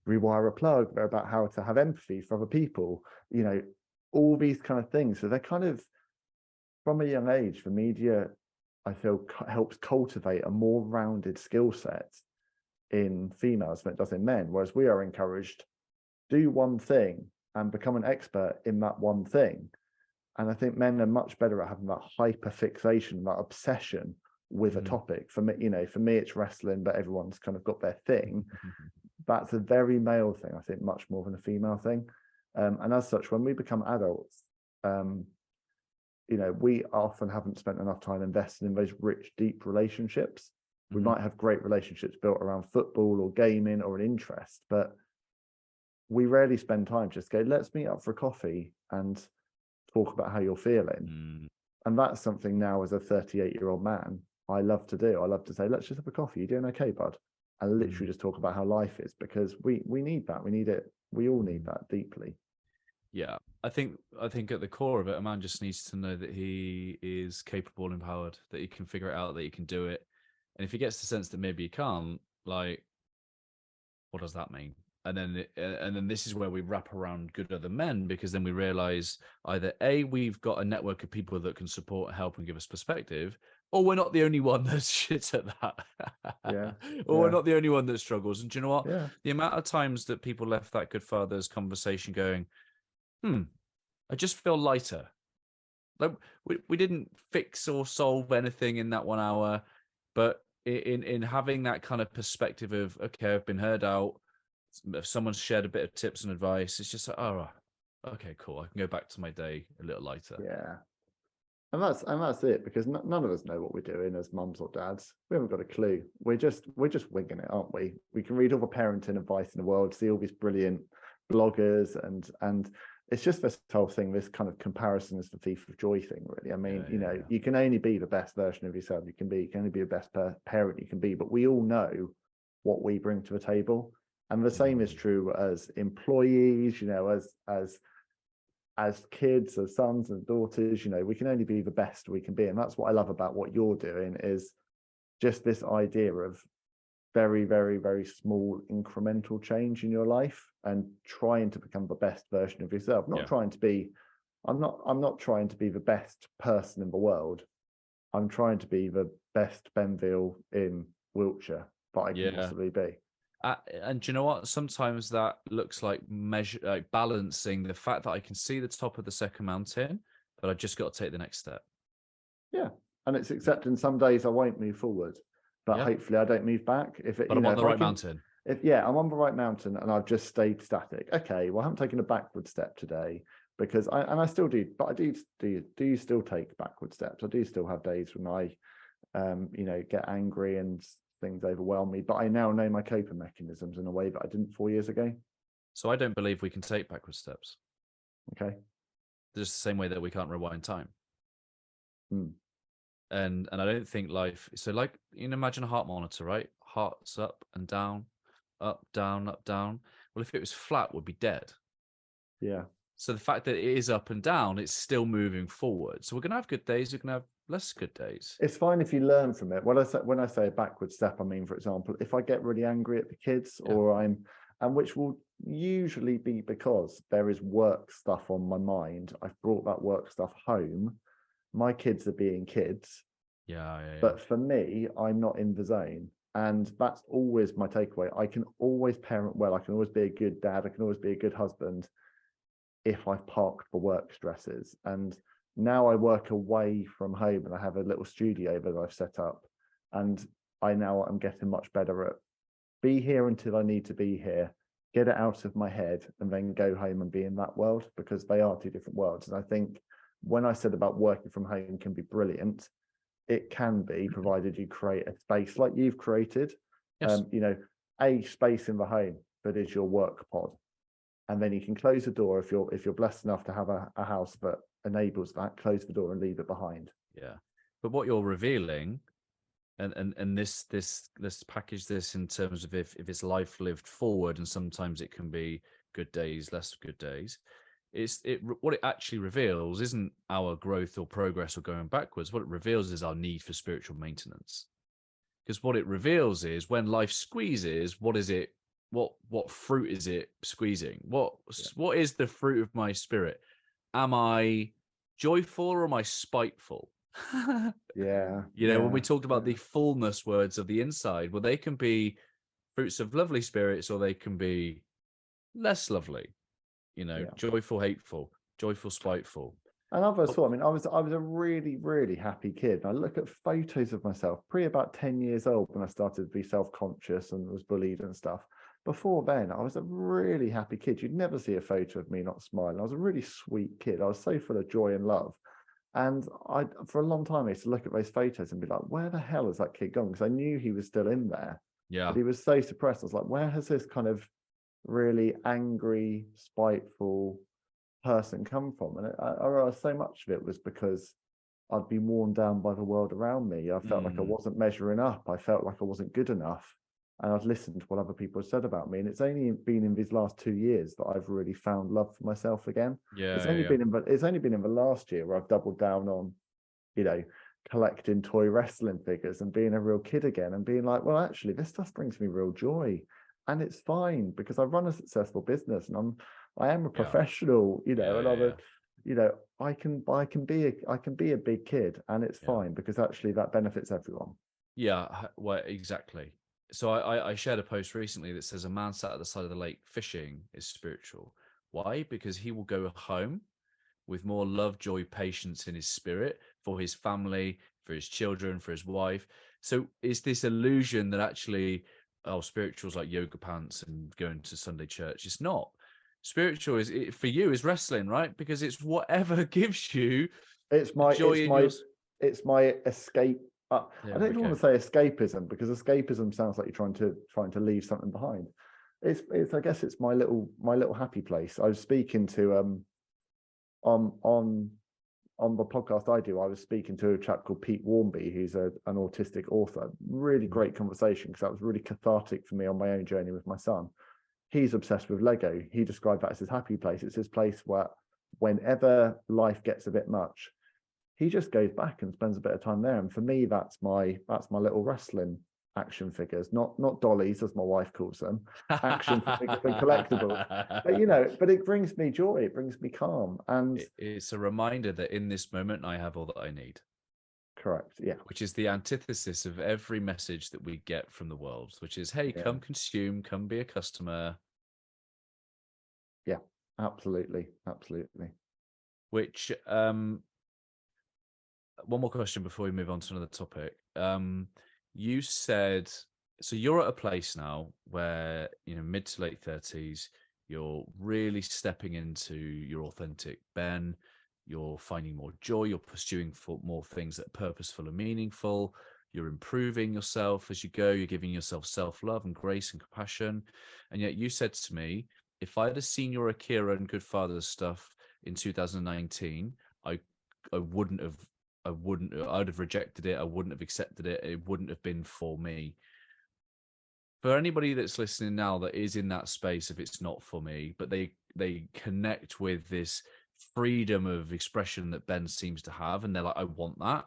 rewire a plug, or about how to have empathy for other people, all these kind of things. So they're kind of, from a young age, the media, I feel, helps cultivate a more rounded skill set in females than it does in men, whereas we are encouraged, do one thing and become an expert in that one thing. And I think men are much better at having that hyper fixation, that obsession with a topic. For me, it's wrestling, but everyone's kind of got their thing. That's a very male thing, I think, much more than a female thing. And as such, when we become adults, we often haven't spent enough time investing in those rich, deep relationships. We might have great relationships built around football or gaming or an interest, but we rarely spend time just go, let's meet up for coffee and talk about how you're feeling. And that's something now, as a 38-year-old man, I love to do. I love to say, let's just have a coffee. You doing okay, bud? And literally just talk about how life is, because we need that. We need it. We all need that deeply. Yeah, I think at the core of it, a man just needs to know that he is capable and empowered, that he can figure it out, that he can do it. And if he gets the sense that maybe he can't, like, what does that mean? And then this is where we wrap around good other men, because then we realize either A, we've got a network of people that can support, help, and give us perspective, or we're not the only one that's shit at that. We're not the only one that struggles. And do you know what? The amount of times that people left that Good Fathers conversation going, I just feel lighter. Like we didn't fix or solve anything in that 1 hour, but in having that kind of perspective of, okay, I've been heard out, if someone's shared a bit of tips and advice, it's just like, oh, okay, cool, I can go back to my day a little lighter. And that's it, because none of us know what we're doing as mums or dads. We haven't got a clue. We're just winging it, aren't we? We can read all the parenting advice in the world, see all these brilliant bloggers, and it's just this whole thing, this kind of comparison is the thief of joy thing, really. I mean, you can only be the best version of yourself you can be. You can only be the best parent you can be, but we all know what we bring to the table. And the same is true as employees, as kids, as sons and daughters. We can only be the best we can be. And that's what I love about what you're doing, is just this idea of very, very, very small incremental change in your life, and trying to become the best version of yourself. I'm not trying to be the best person in the world. I'm trying to be the best Ben Veal in Wiltshire that I can possibly be. And do you know what? Sometimes that looks like balancing the fact that I can see the top of the second mountain, but I've just got to take the next step. Yeah. And it's accepting some days I won't move forward, but hopefully I don't move back. I'm on the right mountain. I'm on the right mountain and I've just stayed static. Okay, well, I haven't taken a backward step today, because I still do, but I do still take backward steps. I do still have days when I get angry and things overwhelm me, but I now know my coping mechanisms in a way that I didn't 4 years ago. So I don't believe we can take backward steps. Okay. Just the same way that we can't rewind time. Mm. And I don't think life, so like, imagine a heart monitor, right? Heart's up and down, up, down, up, down. Well, if it was flat, we'd be dead. Yeah. So the fact that it is up and down, it's still moving forward. So we're going to have good days. We're going to have less good days. It's fine if you learn from it. When I say a backward step, I mean, for example, if I get really angry at the kids, and which will usually be because there is work stuff on my mind. I've brought that work stuff home. My kids are being kids. Yeah. But for me, I'm not in the zone. And that's always my takeaway. I can always parent well. I can always be a good dad. I can always be a good husband if I've parked the work stresses. And now I work away from home and I have a little studio that I've set up. And I'm getting much better at be here until I need to be here, get it out of my head, and then go home and be in that world, because they are two different worlds. And I think when I said about working from home can be brilliant, it can be, provided you create a space like you've created, Yes. A space in the home that is your work pod. And then you can close the door if you're blessed enough to have a house that enables that, close the door and leave it behind. Yeah. But what you're revealing, and this let's package this in terms of if it's life lived forward, and sometimes it can be good days, less good days. What it actually reveals isn't our growth or progress or going backwards. What it reveals is our need for spiritual maintenance. Because what it reveals is when life squeezes, what is it? What fruit is it squeezing? What is the fruit of my spirit? Am I joyful or am I spiteful? When we talked about the fullness words of the inside, well, they can be fruits of lovely spirits, or they can be less lovely. Joyful, hateful, joyful, spiteful. And others thought, I was a really, really happy kid. And I look at photos of myself about 10 years old when I started to be self-conscious and was bullied and stuff. Before then, I was a really happy kid. You'd never see a photo of me not smiling. I was a really sweet kid. I was so full of joy and love. And for a long time, I used to look at those photos and be like, where the hell has that kid gone? Because I knew he was still in there. Yeah. But he was so suppressed. I was like, where has this kind of really angry, spiteful person come from? And I realized so much of it was because I'd been worn down by the world around me. I felt like I wasn't measuring up. I felt like I wasn't good enough. And I'd listened to what other people had said about me. And it's only been in these last 2 years that I've really found love for myself again. It's only been in the last year where I've doubled down on, collecting toy wrestling figures and being a real kid again, and being like, well, actually, this stuff brings me real joy. And it's fine because I run a successful business and I am a professional, I can be a big kid, and it's fine because actually that benefits everyone. Yeah, well, exactly. So I shared a post recently that says a man sat at the side of the lake fishing is spiritual. Why? Because he will go home with more love, joy, patience in his spirit for his family, for his children, for his wife. So it's this illusion that actually, spiritual is like yoga pants and going to Sunday church. It's not. Spiritual for you is wrestling, right? Because it's whatever gives you joy. It's my escape. I don't even want to say escapism, because escapism sounds like you're trying to leave something behind. It's I guess it's my little happy place. I was speaking to on the podcast I do. I was speaking to a chap called Pete Warmby, who's an autistic author. Really great conversation, because that was really cathartic for me on my own journey with my son. He's obsessed with Lego. He described that as his happy place. It's his place where whenever life gets a bit much, he just goes back and spends a bit of time there. And for me, that's my little wrestling action figures, not dollies, as my wife calls them, action figures and collectibles. But it brings me joy. It brings me calm. And it's a reminder that in this moment, I have all that I need. Correct. Yeah. Which is the antithesis of every message that we get from the world, which is, hey, come consume, come be a customer. Yeah, absolutely. Absolutely. Which, one more question before we move on to another topic. You said, so you're at a place now where, mid to late 30s, You're really stepping into your authentic Ben. You're finding more joy. You're pursuing for more things that are purposeful and meaningful. You're improving yourself as you go. You're giving yourself self-love and grace and compassion. And yet you said to me, if I'd have seen your Akira and Good Fathers stuff in 2019, I wouldn't have, I'd have rejected it. I wouldn't have accepted it. It wouldn't have been for me. For anybody that's listening now that is in that space, if it's not for me, but they connect with this freedom of expression that Ben seems to have, and they're like, I want that.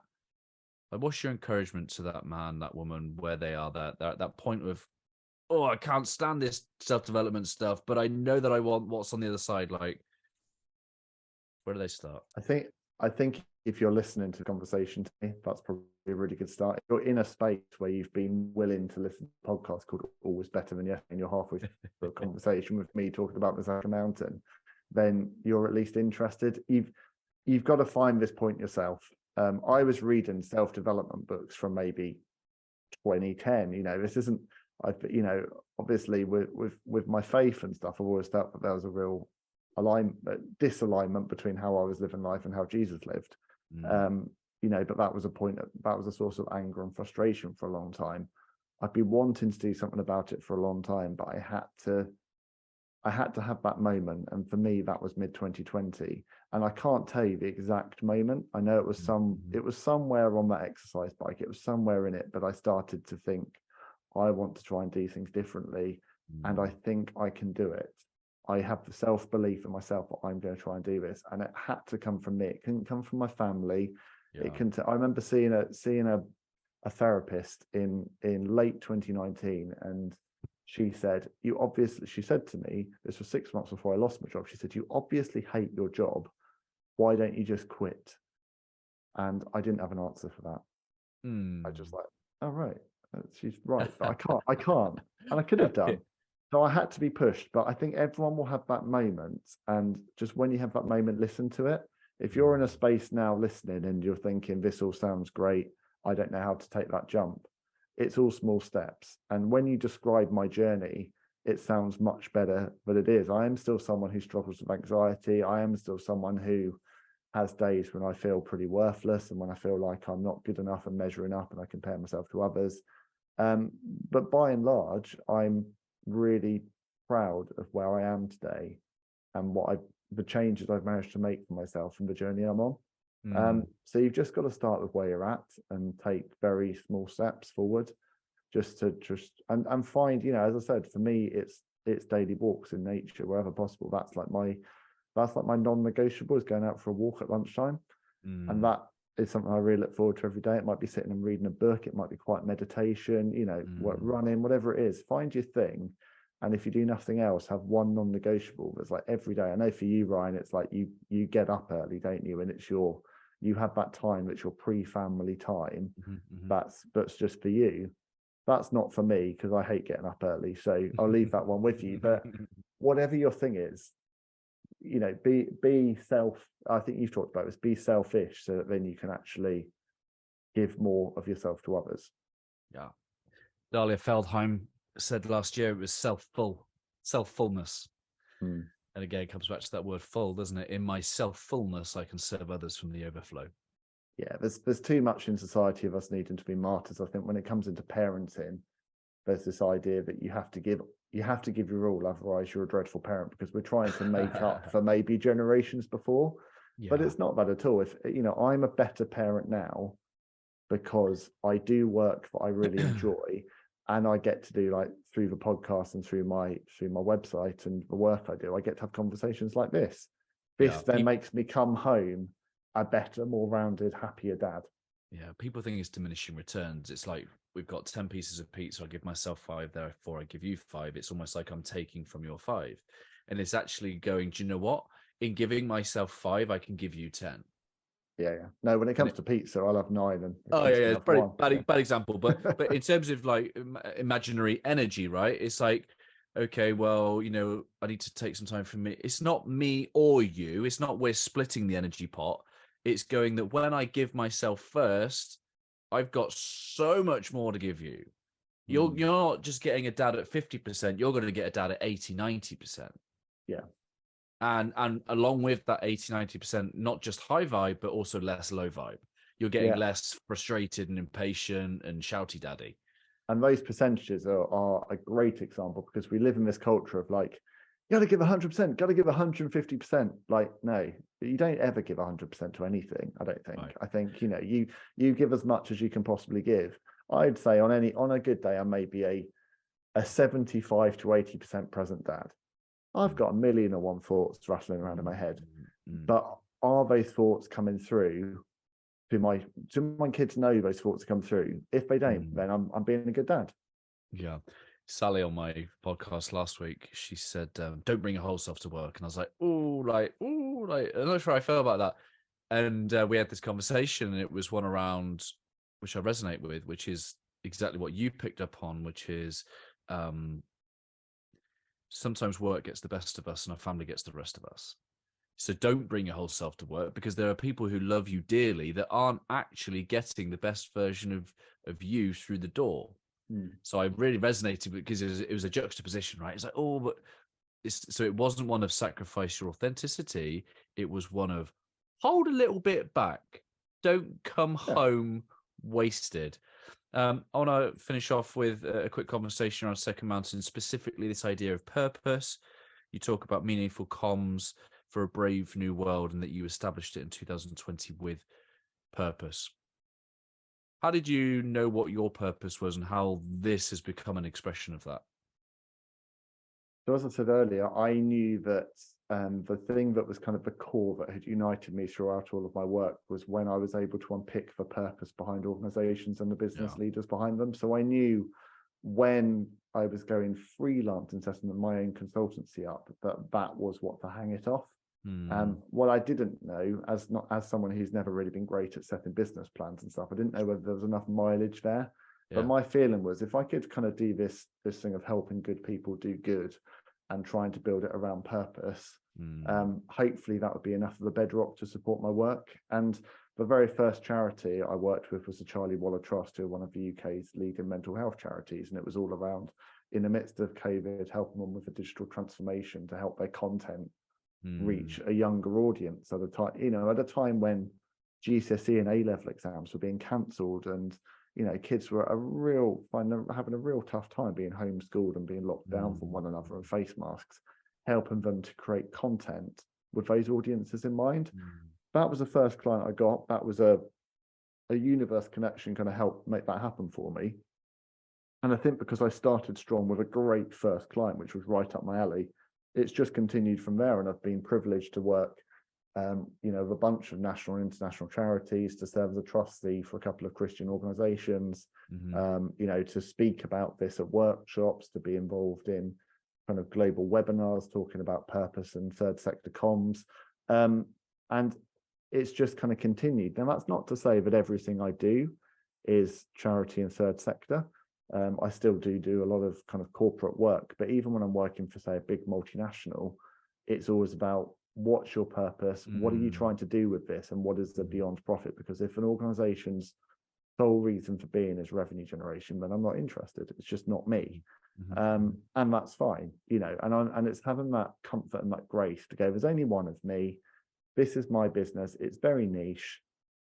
Like, what's your encouragement to that man, that woman, where they are that they're at that point of, oh, I can't stand this self-development stuff, but I know that I want what's on the other side. Like, where do they start? I think if you're listening to the conversation today, that's probably a really good start. If you're in a space where you've been willing to listen to a podcast called Always Better Than Yes, and you're halfway through a conversation with me talking about this like a mountain, then you're at least interested. You've got to find this point yourself. I was reading self-development books from maybe 2010. This isn't, obviously with my faith and stuff, I've always felt that there was a real disalignment between how I was living life and how Jesus lived. But that was a source of anger and frustration for a long time. I'd been wanting to do something about it for a long time, but I had to have that moment. And for me, that was mid 2020. And I can't tell you the exact moment. I know it was somewhere on that exercise bike. It was somewhere in it, but I started to think, I want to try and do things differently. And I think I can do it. I have the self-belief in myself that I'm going to try and do this. And it had to come from me. It couldn't come from my family. Yeah. I remember seeing a therapist in late 2019, and she said, she said to me, this was 6 months before I lost my job. She said, you obviously hate your job. Why don't you just quit? And I didn't have an answer for that. I just like, oh, right. She's right, but I can't. And I could have done. So I had to be pushed, but I think everyone will have that moment. And just when you have that moment, listen to it. If you're in a space now listening and you're thinking, this all sounds great, I don't know how to take that jump. It's all small steps. And when you describe my journey, it sounds much better, but it is. I am still someone who struggles with anxiety. I am still someone who has days when I feel pretty worthless and when I feel like I'm not good enough and measuring up and I compare myself to others. But by and large, I'm really proud of where I am today and the changes I've managed to make for myself and the journey I'm on. So you've just got to start with where you're at and take very small steps forward, and find, as I said, for me, it's daily walks in nature wherever possible. That's like my non-negotiable, is going out for a walk at lunchtime. And that is something I really look forward to every day. It might be sitting and reading a book. It might be quiet meditation, running, whatever it is. Find your thing. And if you do nothing else, have one non-negotiable that's like every day. I know for you, Ryan, it's like you get up early, don't you? And you have that time that's your pre-family time. That's just for you. That's not for me, because I hate getting up early. So I'll leave that one with you. But whatever your thing is, be self. I think you've talked about this, be selfish, so that then you can actually give more of yourself to others. Yeah. Dahlia Feldheim said last year it was self-fullness. And again, it comes back to that word full, doesn't it? In my self-fullness, I can serve others from the overflow. Yeah, there's too much in society of us needing to be martyrs. I think when it comes into parenting, there's this idea that you have to give your all, otherwise you're a dreadful parent, because we're trying to make up for maybe generations before. Yeah. But it's not that at all. If I'm a better parent now because I do work that I really enjoy, and I get to do, like, through the podcast and through my website and the work I do, I get to have conversations like this. This makes me come home a better, more rounded, happier dad. Yeah, people think it's diminishing returns. It's like, we've got 10 pieces of pizza, I'll give myself 5, therefore I give you 5. It's almost like I'm taking from your 5. And it's actually going, do you know what? In giving myself 5, I can give you 10. Yeah. No, when it comes to pizza, I'll have 9. And it's pretty bad example. But in terms of like imaginary energy, right? It's like, okay, well, I need to take some time for me. It's not me or you. It's not we're splitting the energy pot. It's going that when I give myself first, I've got so much more to give you. You're not just getting a dad at 50%. You're going to get a dad at 80, 90%. Yeah. And along with that 80-90%, not just high vibe, but also less low vibe. You're getting Yeah. less frustrated and impatient and shouty daddy. And those percentages are a great example, because we live in this culture of like, you got to give 100%, got to give 150%. Like, no, you don't ever give 100% to anything, I don't think. Right. I think, you give as much as you can possibly give. I'd say on a good day, I may be a 75 to 80% present dad. I've got 1,000,001 thoughts rattling around in my head, but are those thoughts coming through? Do my kids know those thoughts come through? If they don't, then I'm being a good dad. Yeah. Sally on my podcast last week, she said, don't bring your whole self to work. And I was like, I'm not sure I felt about that. And we had this conversation, and it was one around, which I resonate with, which is exactly what you picked up on, which is sometimes work gets the best of us and our family gets the rest of us. So don't bring your whole self to work, because there are people who love you dearly that aren't actually getting the best version of you through the door. So I really resonated, because it was a juxtaposition, right? It's like, but so it wasn't one of sacrifice your authenticity. It was one of hold a little bit back. Don't come home wasted. I want to finish off with a quick conversation around Second Mountain, specifically this idea of purpose. You talk about meaningful comms for a brave new world, and that you established it in 2020 with purpose. How did you know what your purpose was, and how this has become an expression of that? So as I said earlier, I knew that the thing that was kind of the core that had united me throughout all of my work was when I was able to unpick the purpose behind organizations and the business leaders behind them. So I knew when I was going freelance and setting my own consultancy up, that was what to hang it off. What I didn't know, as someone who's never really been great at setting business plans and stuff, I didn't know whether there was enough mileage there. But my feeling was, if I could kind of do this thing of helping good people do good and trying to build it around purpose, hopefully that would be enough of a bedrock to support my work. And the very first charity I worked with was the Charlie Waller Trust, who are one of the UK's leading mental health charities. And it was all around, in the midst of COVID, helping them with a digital transformation to help their content reach a younger audience at a time when GCSE and A-level exams were being cancelled, and kids were having a real tough time being homeschooled and being locked down from one another and face masks, helping them to create content with those audiences in mind. That was the first client I got. That was a universe connection kind of helped make that happen for me. And I think because I started strong with a great first client, which was right up my alley, it's just continued from there. And I've been privileged to work with a bunch of national and international charities, to serve as a trustee for a couple of Christian organizations, to speak about this at workshops, to be involved in kind of global webinars talking about purpose and third sector comms. And it's just kind of continued. Now, that's not to say that everything I do is charity and third sector. I still do a lot of kind of corporate work, but even when I'm working for, say, a big multinational, it's always about, what's your purpose? What are you trying to do with this? And what is the beyond profit? Because if an organization's sole reason for being is revenue generation, then I'm not interested. It's just not me. And that's fine, and it's having that comfort and that grace to go, there's only one of me. This is my business. It's very niche,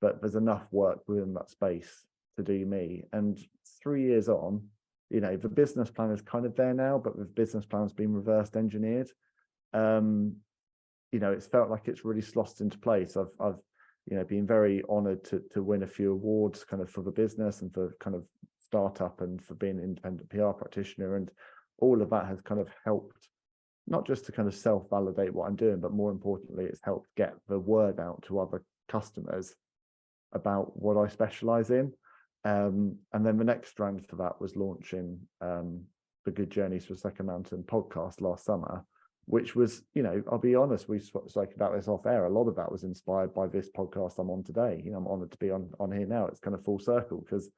but there's enough work within that space to do me. And 3 years on, the business plan is kind of there now, but the business plan's been reversed engineered. It's felt like it's really slotted into place. I've been very honored to win a few awards kind of for the business and for kind of startup and for being an independent PR practitioner. And all of that has kind of helped, not just to kind of self-validate what I'm doing, but more importantly, it's helped get the word out to other customers about what I specialize in. And then the next strand for that was launching the Good Journeys for Second Mountain podcast last summer, which was, I'll be honest, we spoke about this off air. A lot of that was inspired by this podcast I'm on today. I'm honored to be on here now. It's kind of full circle because,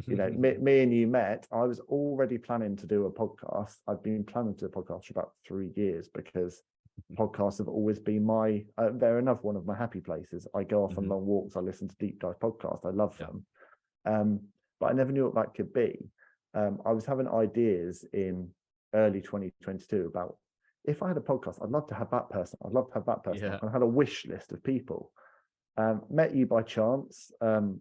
me and you met. I was already planning to do a podcast. I've been planning to do a podcast for about 3 years because podcasts have always been they're another one of my happy places. I go off on long walks. I listen to deep dive podcasts. I love them. But I never knew what that could be. I was having ideas in early 2022 about, if I had a podcast, I'd love to have that person. I'd love to have that person. Yeah. I had a wish list of people. Met you by chance.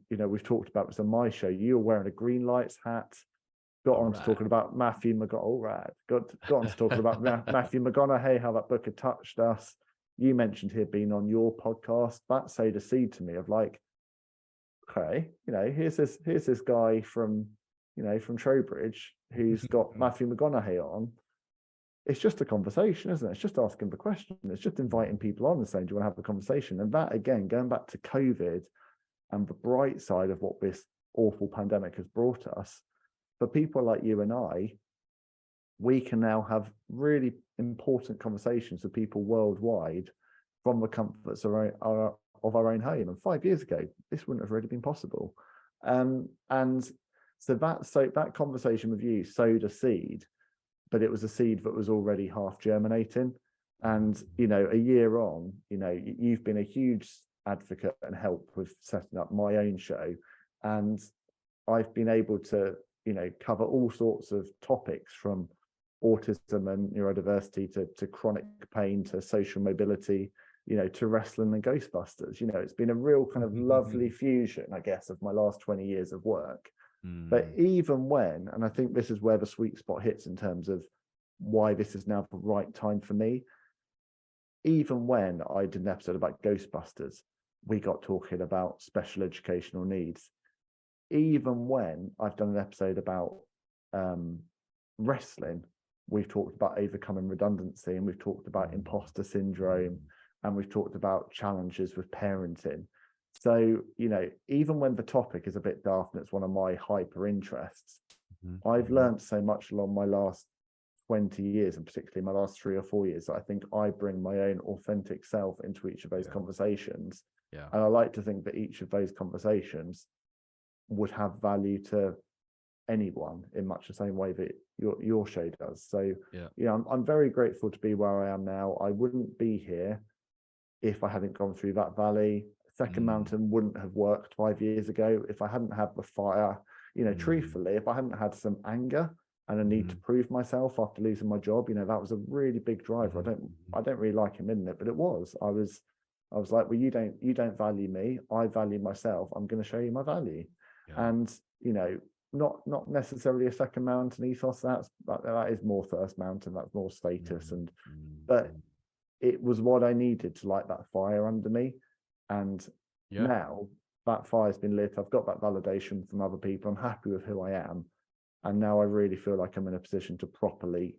We've talked about this on my show. You were wearing a Green Lights hat. Got on to talking about Matthew McConaughey. All right. Got on to talking about Matthew McConaughey, how that book had touched us. You mentioned he had been on your podcast. That sowed a seed to me of like, okay, here's this guy from Trowbridge who's got Matthew McConaughey on. It's just a conversation, isn't it? It's just asking the question. It's just inviting people on and saying, do you want to have a conversation? And that, again, going back to COVID and the bright side of what this awful pandemic has brought us, for people like you and I, we can now have really important conversations with people worldwide from the comforts of our own home. And 5 years ago, this wouldn't have really been possible. And so that conversation with you sowed a seed, but it was a seed that was already half germinating. And, a year on, you've been a huge advocate and help with setting up my own show. And I've been able to, cover all sorts of topics from autism and neurodiversity to chronic pain, to social mobility, to wrestling and Ghostbusters. It's been a real kind of lovely fusion, I guess, of my last 20 years of work. But even when, and I think this is where the sweet spot hits in terms of why this is now the right time for me, even when I did an episode about Ghostbusters, we got talking about special educational needs. Even when I've done an episode about wrestling, we've talked about overcoming redundancy, and we've talked about imposter syndrome, and we've talked about challenges with parenting. So, even when the topic is a bit daft and it's one of my hyper interests, I've learned so much along my last 20 years, and particularly my last 3 or 4 years, that I think I bring my own authentic self into each of those conversations. And I like to think that each of those conversations would have value to anyone in much the same way that your show does. So, I'm very grateful to be where I am now. I wouldn't be here if I hadn't gone through that valley. Second Mountain wouldn't have worked 5 years ago if I hadn't had the fire. Truthfully, if I hadn't had some anger and a need to prove myself after losing my job, that was a really big driver. I don't really like admitting it, but it was. I was like, well, you don't value me. I value myself. I'm going to show you my value. And not necessarily a Second Mountain ethos. That is more First Mountain. That's more status, but it was what I needed to light that fire under me. And now that fire's been lit. I've got that validation from other people. I'm happy with who I am. And now I really feel like I'm in a position to properly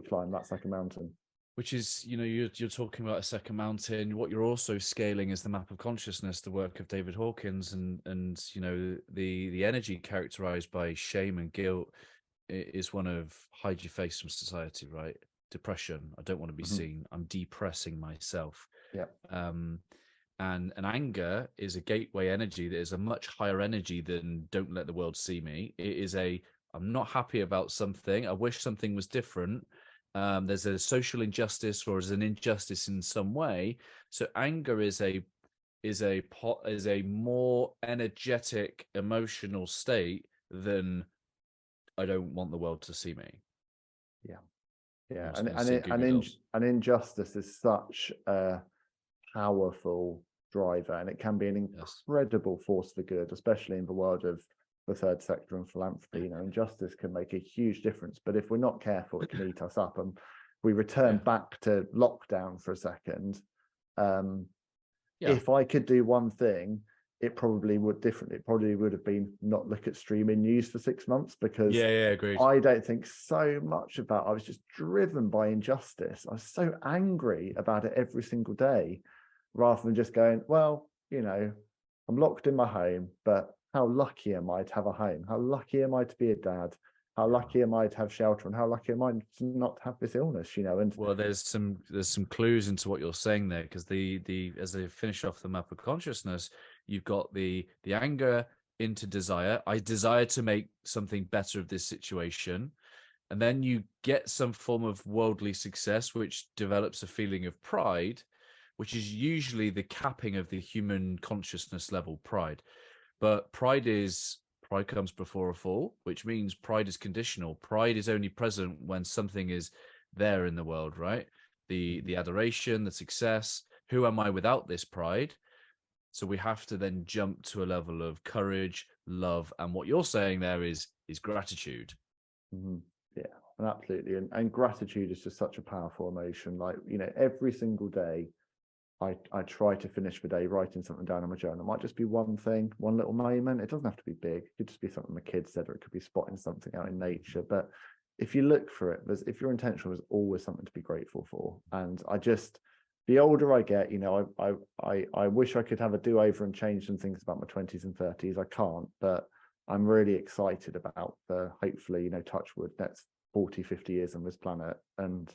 climb that second mountain. Which is, you're talking about a second mountain. What you're also scaling is the map of consciousness, the work of David Hawkins, and the energy characterized by shame and guilt is one of hide your face from society, right? Depression. I don't want to be seen. I'm depressing myself. And anger is a gateway energy that is a much higher energy than don't let the world see me. It is I'm not happy about something. I wish something was different. There's a social injustice or is an injustice in some way. So anger is a more energetic emotional state than I don't want the world to see me. And injustice is such a powerful driver, and it can be an incredible force for good, especially in the world of the third sector and philanthropy. Injustice can make a huge difference, but if we're not careful, it can eat us up. And we return back to lockdown for a second. If I could do one thing, it probably would differently. It probably would have been not look at streaming news for 6 months, because agreed. I don't think so much about. I was just driven by injustice. I was so angry about it every single day, rather than just going, well, I'm locked in my home, but how lucky am I to have a home? How lucky am I to be a dad? How lucky am I to have shelter? And how lucky am I to not have this illness? And well, there's some clues into what you're saying there, because as they finish off the map of consciousness, you've got the anger into desire. I desire to make something better of this situation, and then you get some form of worldly success, which develops a feeling of pride, which is usually the capping of the human consciousness level pride. But pride comes before a fall, which means pride is conditional. Pride is only present when something is there in the world, right? The adoration, the success. Who am I without this pride? So we have to then jump to a level of courage, love, and what you're saying there is gratitude. Mhm. Yeah, and absolutely. And gratitude is just such a powerful emotion. Like, every single day, I try to finish the day writing something down in my journal. It might just be one thing, one little moment. It doesn't have to be big. It could just be something the kids said, or it could be spotting something out in nature. But if you look for it, if you're intentional, there's always something to be grateful for. And the older I get, I wish I could have a do-over and change some things about my 20s and 30s. I can't, but I'm really excited about the, hopefully, touch wood, next 40, 50 years on this planet, and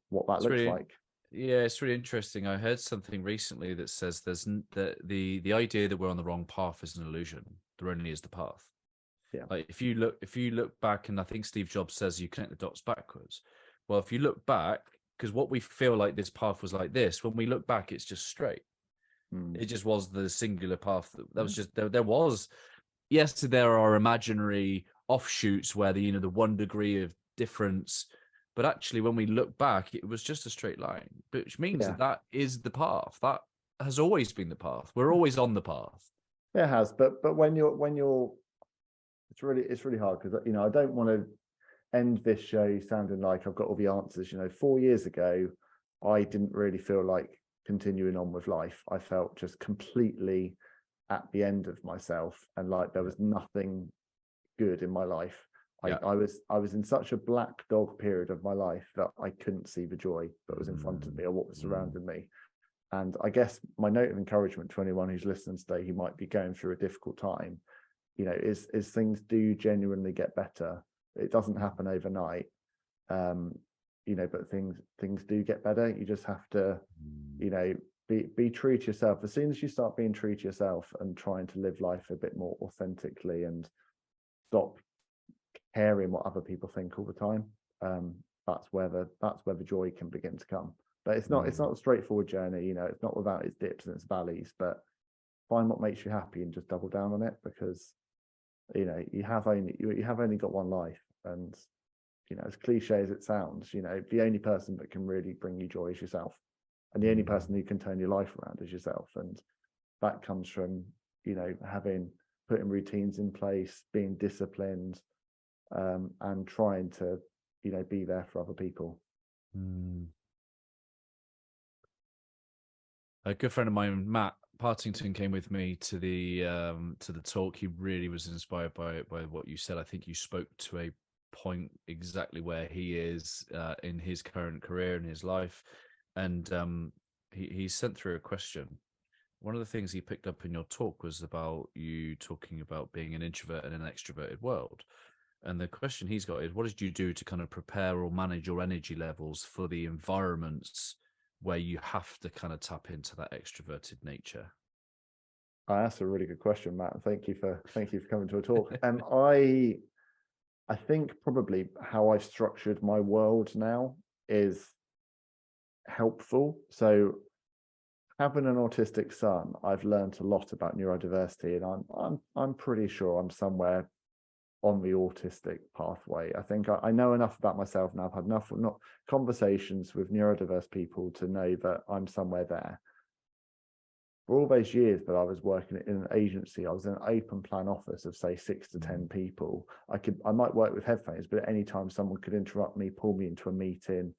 what that looks like. Yeah, it's really interesting. I heard something recently that says the idea that we're on the wrong path is an illusion. There only is the path. Yeah. Like if you look back, and I think Steve Jobs says you connect the dots backwards. Well, if you look back, because what we feel like this path was like this, when we look back, it's just straight. It just was the singular path. That was just there was. Yes, there are imaginary offshoots where the 1 degree of difference. But actually, when we look back, it was just a straight line, which means that is the path. That has always been the path. We're always on the path. It has, but when you're, it's really hard, because I don't want to end this show sounding like I've got all the answers. 4 years ago, I didn't really feel like continuing on with life. I felt just completely at the end of myself, and like there was nothing good in my life. I was in such a black dog period of my life that I couldn't see the joy that was in front of me or what was surrounding me. And I guess my note of encouragement to anyone who's listening today who might be going through a difficult time, is things do genuinely get better. It doesn't happen overnight, but things do get better. You just have to, be true to yourself. As soon as you start being true to yourself and trying to live life a bit more authentically and stop caring what other people think all the time, that's where the joy can begin to come. But it's not a straightforward journey. It's not without its dips and its valleys, but find what makes you happy and just double down on it, because you have only got one life. And as cliche as it sounds, the only person that can really bring you joy is yourself, and the only person who can turn your life around is yourself. And that comes from putting routines in place, being disciplined, and trying to be there for other people. A good friend of mine, Matt Partington, came with me to the talk. He really was inspired by what you said. I think you spoke to a point exactly where he is in his current career in his life, and he sent through a question. One of the things he picked up in your talk was about you talking about being an introvert in an extroverted world. And the question he's got is, what did you do to kind of prepare or manage your energy levels for the environments where you have to kind of tap into that extroverted nature? That's a really good question, Matt. Thank you for coming to a talk. I think probably how I've structured my world now is helpful. So having an autistic son, I've learned a lot about neurodiversity, and I'm pretty sure I'm somewhere on the autistic pathway. I think I know enough about myself now. I've had enough conversations with neurodiverse people to know that I'm somewhere there. For all those years that I was working in an agency, I was in an open plan office of say 6 to 10 people. I might work with headphones, but at any time someone could interrupt me, pull me into a meeting,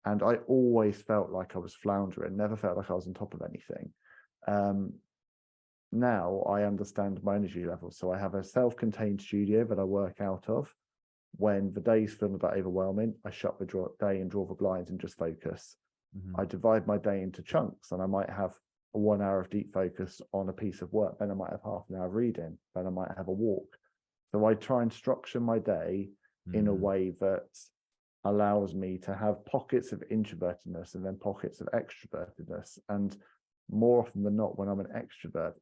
and I always felt like I was floundering, never felt like I was on top of anything. Now I understand my energy levels. So I have a self-contained studio that I work out of. When the days feel a bit overwhelming, I shut the day and draw the blinds and just focus. I divide my day into chunks, and I might have 1 hour of deep focus on a piece of work, then I might have half an hour of reading, then I might have a walk. So I try and structure my day in a way that allows me to have pockets of introvertedness and then pockets of extrovertedness. And more often than not, when I'm an extrovert,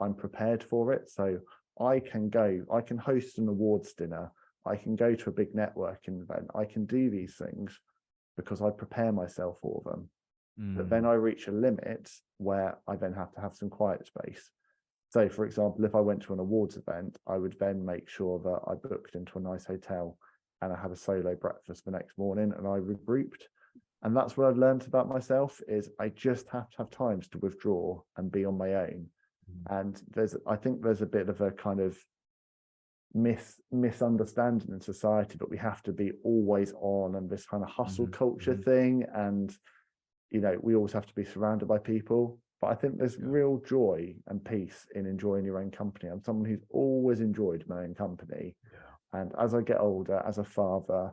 I'm prepared for it. So I can host an awards dinner, I can go to a big networking event, I can do these things because I prepare myself for them. But then I reach a limit where I then have to have some quiet space. So for example, if I went to an awards event, I would then make sure that I booked into a nice hotel and I had a solo breakfast the next morning, and I regrouped. And that's what I've learned about myself, is I just have to have times to withdraw and be on my own. And I think there's a bit of a kind of misunderstanding in society, but we have to be always on, and this kind of hustle culture thing, and we always have to be surrounded by people. But I think there's real joy and peace in enjoying your own company. I'm someone who's always enjoyed my own company, and as I get older, as a father,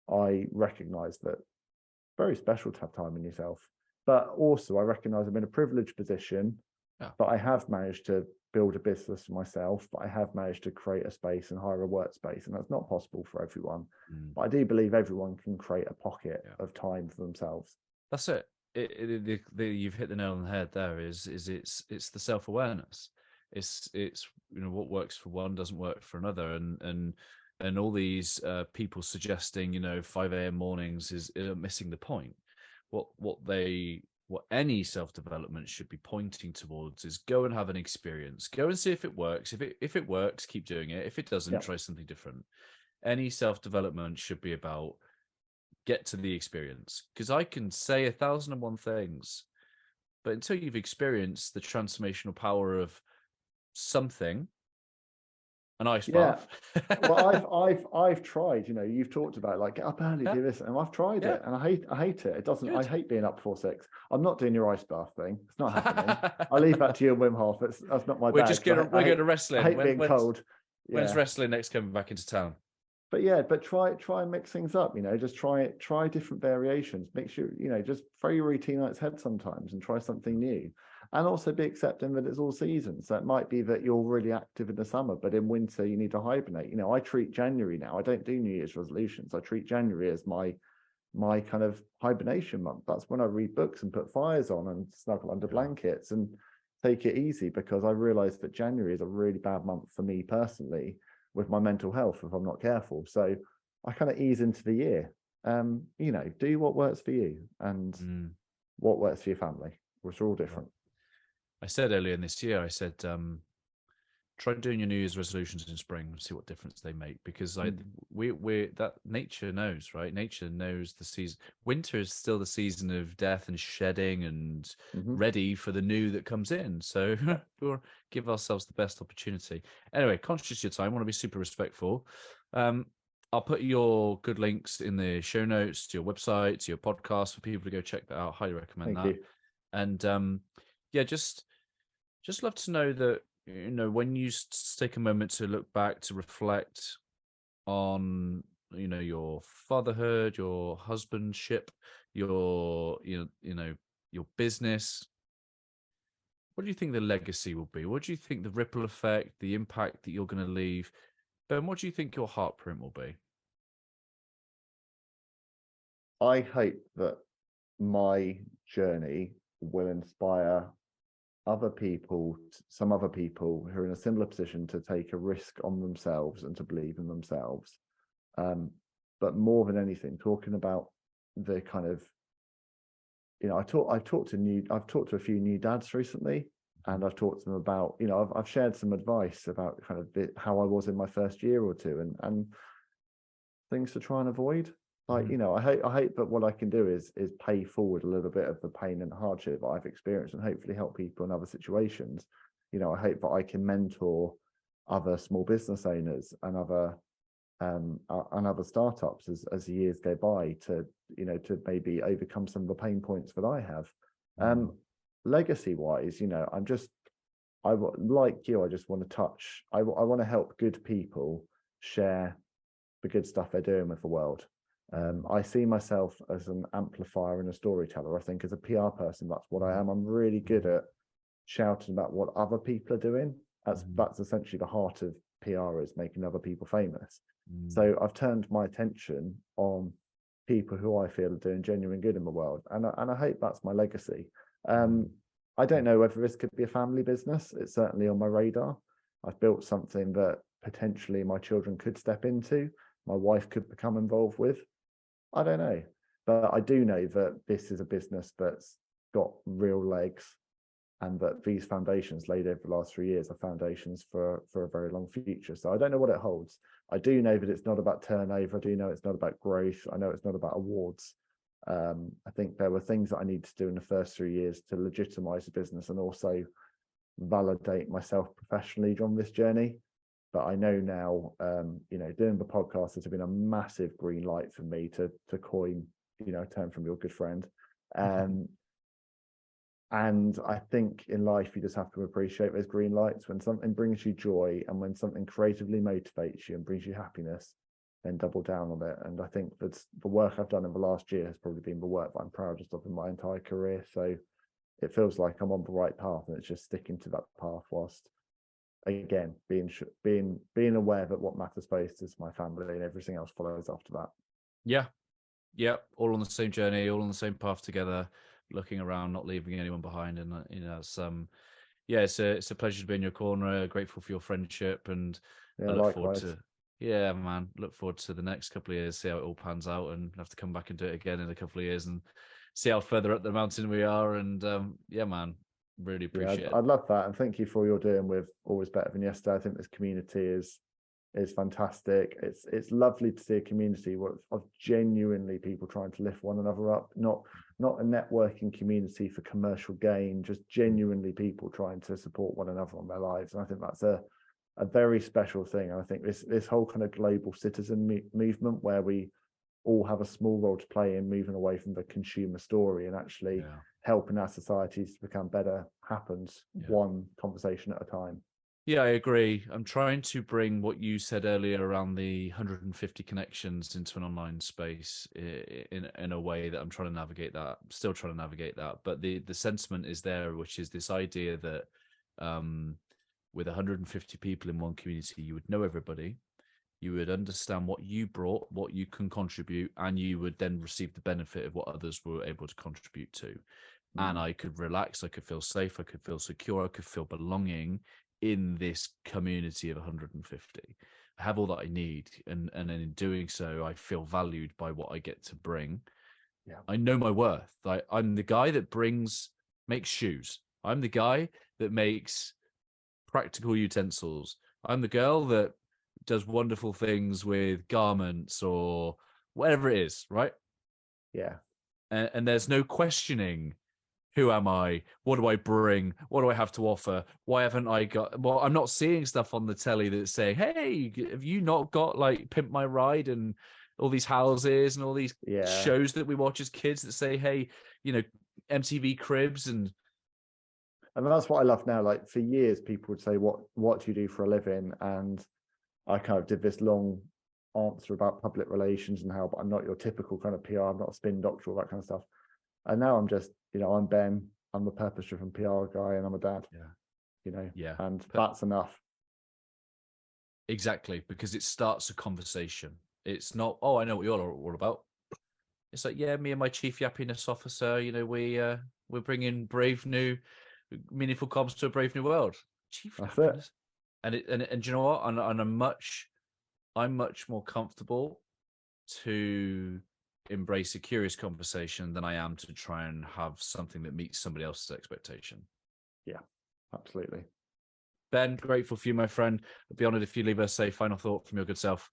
I recognize that it's very special to have time in yourself. But also I recognize I'm in a privileged position, but I have managed to build a business for myself, but I have managed to create a space and hire a workspace, and that's not possible for everyone. But I do believe everyone can create a pocket of time for themselves. That's it. You've hit the nail on the head there. It's the self-awareness. It's what works for one doesn't work for another, and all these people suggesting 5 a.m. mornings is missing the point. What any self-development should be pointing towards is go and have an experience. Go and see if it works. If it works, keep doing it. If it doesn't, try something different. Any self-development should be about get to the experience. Because I can say 1,001 things, but until you've experienced the transformational power of something, an ice bath. Well, I've tried. You've talked about like get up early, do this, and I've tried it, and I hate it. It doesn't. Good. I hate being up before 6. I'm not doing your ice bath thing. It's not happening. I leave that to you and Wim Hof. That's not my bag. We're going to wrestling. I hate being cold. When's wrestling next coming back into town? But try and mix things up. Just try different variations. Make sure just throw your routine on its head sometimes and try something new. And also be accepting that it's all seasons. So it might be that you're really active in the summer, but in winter you need to hibernate. I treat January now. I don't do New Year's resolutions. I treat January as my kind of hibernation month. That's when I read books and put fires on and snuggle under blankets and take it easy, because I realized that January is a really bad month for me personally with my mental health if I'm not careful. So I kind of ease into the year. Do what works for you and what works for your family, which are all different. I said earlier in this year, I said, try doing your New Year's resolutions in spring and see what difference they make, because that nature knows, right? Nature knows the season. Winter is still the season of death and shedding and ready for the new that comes in. So we'll give ourselves the best opportunity. Anyway, conscious of your time, I want to be super respectful. I'll put your good links in the show notes to your website, to your podcast for people to go check that out. Highly recommend that. And just love to know that, when you take a moment to look back, to reflect on, your fatherhood, your husbandship, your business, what do you think the legacy will be? What do you think the ripple effect, the impact that you're going to leave? Ben, what do you think your Heartprint will be? I hope that my journey will inspire some other people who are in a similar position to take a risk on themselves and to believe in themselves. But more than anything, talking about the kind of, I've talked to a few new dads recently, and I've talked to them about, I've shared some advice about kind of how I was in my first year or two and things to try and avoid. Like, I hope that what I can do is pay forward a little bit of the pain and hardship that I've experienced and hopefully help people in other situations. I hope that I can mentor other small business owners and other startups as the years go by to maybe overcome some of the pain points that I have. Legacy wise, like you, I just want to touch. I want to help good people share the good stuff they're doing with the world. I see myself as an amplifier and a storyteller. I think as a PR person, that's what I am. I'm really good at shouting about what other people are doing. That's essentially the heart of PR, is making other people famous. So I've turned my attention on people who I feel are doing genuine good in the world, and I hope that's my legacy. I don't know whether this could be a family business. It's certainly on my radar. I've built something that potentially my children could step into, my wife could become involved with. I don't know, but I do know that this is a business that's got real legs, and that these foundations laid over the last 3 years are foundations for a very long future. So I don't know what it holds. I do know that it's not about turnover. I do know it's not about growth. I know it's not about awards. I think there were things that I need to do in the first 3 years to legitimize the business and also validate myself professionally on this journey. But I know now, doing the podcast has been a massive green light for me to coin, a term from your good friend. And I think in life, you just have to appreciate those green lights. When something brings you joy and when something creatively motivates you and brings you happiness, then double down on it. And I think that's the work I've done in the last year has probably been the work that I'm proudest of in my entire career. So it feels like I'm on the right path, and it's just sticking to that path whilst, again, being aware that what matters most is my family, and everything else follows after that. Yeah, all on the same journey, all on the same path together, looking around, not leaving anyone behind. And it's a pleasure to be in your corner. Grateful for your friendship, and I look forward to look forward to the next couple of years, see how it all pans out, and have to come back and do it again in a couple of years and see how further up the mountain we are. And really appreciate it. I'd love that, and thank you for all you're doing with Always Better Than Yesterday. I think this community is fantastic. It's lovely to see a community of genuinely people trying to lift one another up, not a networking community for commercial gain, just genuinely people trying to support one another on their lives. And I think that's a very special thing. And I think this whole kind of global citizen movement, where we all have a small role to play in moving away from the consumer story and actually helping our societies to become better, happens one conversation at a time. Yeah, I agree. I'm trying to bring what you said earlier around the 150 connections into an online space in a way that I'm trying to navigate that. I'm still trying to navigate that. But the sentiment is there, which is this idea that with 150 people in one community, you would know everybody. You would understand what you brought, what you can contribute, and you would then receive the benefit of what others were able to contribute to. And I could relax, I could feel safe, I could feel secure, I could feel belonging in this community of 150. I have all that I need, and in doing so, I feel valued by what I get to bring. I know my worth. I'm the guy that makes shoes. I'm the guy that makes practical utensils. I'm the girl that does wonderful things with garments or whatever it is, right? And there's no questioning, who am I? What do I bring? What do I have to offer? Why haven't I got... Well, I'm not seeing stuff on the telly that's saying, hey, have you not got like Pimp My Ride and all these houses and all these shows that we watch as kids that say, hey, MTV Cribs and that's what I love now. Like, for years, people would say, what do you do for a living? And I kind of did this long answer about public relations and how, but I'm not your typical kind of PR. I'm not a spin doctor, all that kind of stuff. And now I'm just, I'm Ben. I'm a purpose-driven PR guy, and I'm a dad. And that's enough. Exactly, because it starts a conversation. It's not, oh, I know what you're all about. It's like, me and my chief happiness officer, we're bringing brave new, meaningful comms to a brave new world. Chief happiness. And do you know what? And I'm much more comfortable to embrace a curious conversation than I am to try and have something that meets somebody else's expectation. Yeah, absolutely. Ben, grateful for you, my friend. I'd be honored if you leave us a final thought from your good self.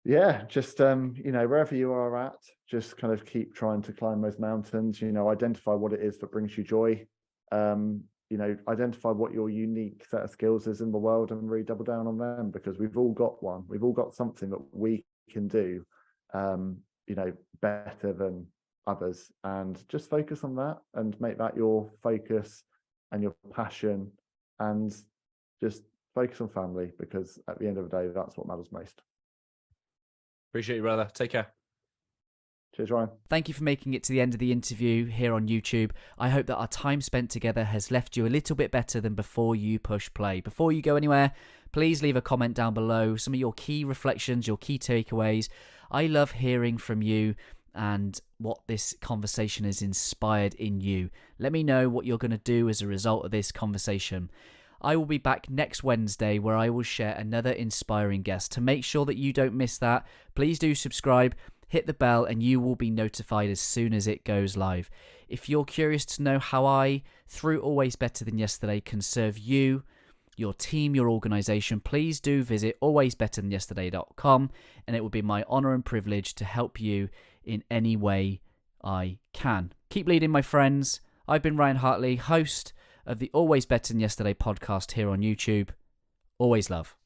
Yeah, just wherever you are at, just kind of keep trying to climb those mountains. Identify what it is that brings you joy. Identify what your unique set of skills is in the world, and really double down on them, because we've all got one. We've all got something that we can do better than others, and just focus on that and make that your focus and your passion, and just focus on family, because at the end of the day, that's what matters most. Appreciate you, brother. Take care. Cheers, Ryan. Thank you for making it to the end of the interview here on YouTube. I hope that our time spent together has left you a little bit better than before you push play. Before you go anywhere, please leave a comment down below, some of your key reflections, your key takeaways. I love hearing from you and what this conversation has inspired in you. Let me know what you're going to do as a result of this conversation. I will be back next Wednesday, where I will share another inspiring guest. To make sure that you don't miss that, please do subscribe. hit the bell and you will be notified as soon as it goes live. If you're curious to know how I, through Always Better Than Yesterday, can serve you, your team, your organization, please do visit alwaysbetterthanyesterday.com, and it will be my honor and privilege to help you in any way I can. Keep leading, my friends. I've been Ryan Hartley, host of the Always Better Than Yesterday podcast here on YouTube. Always love.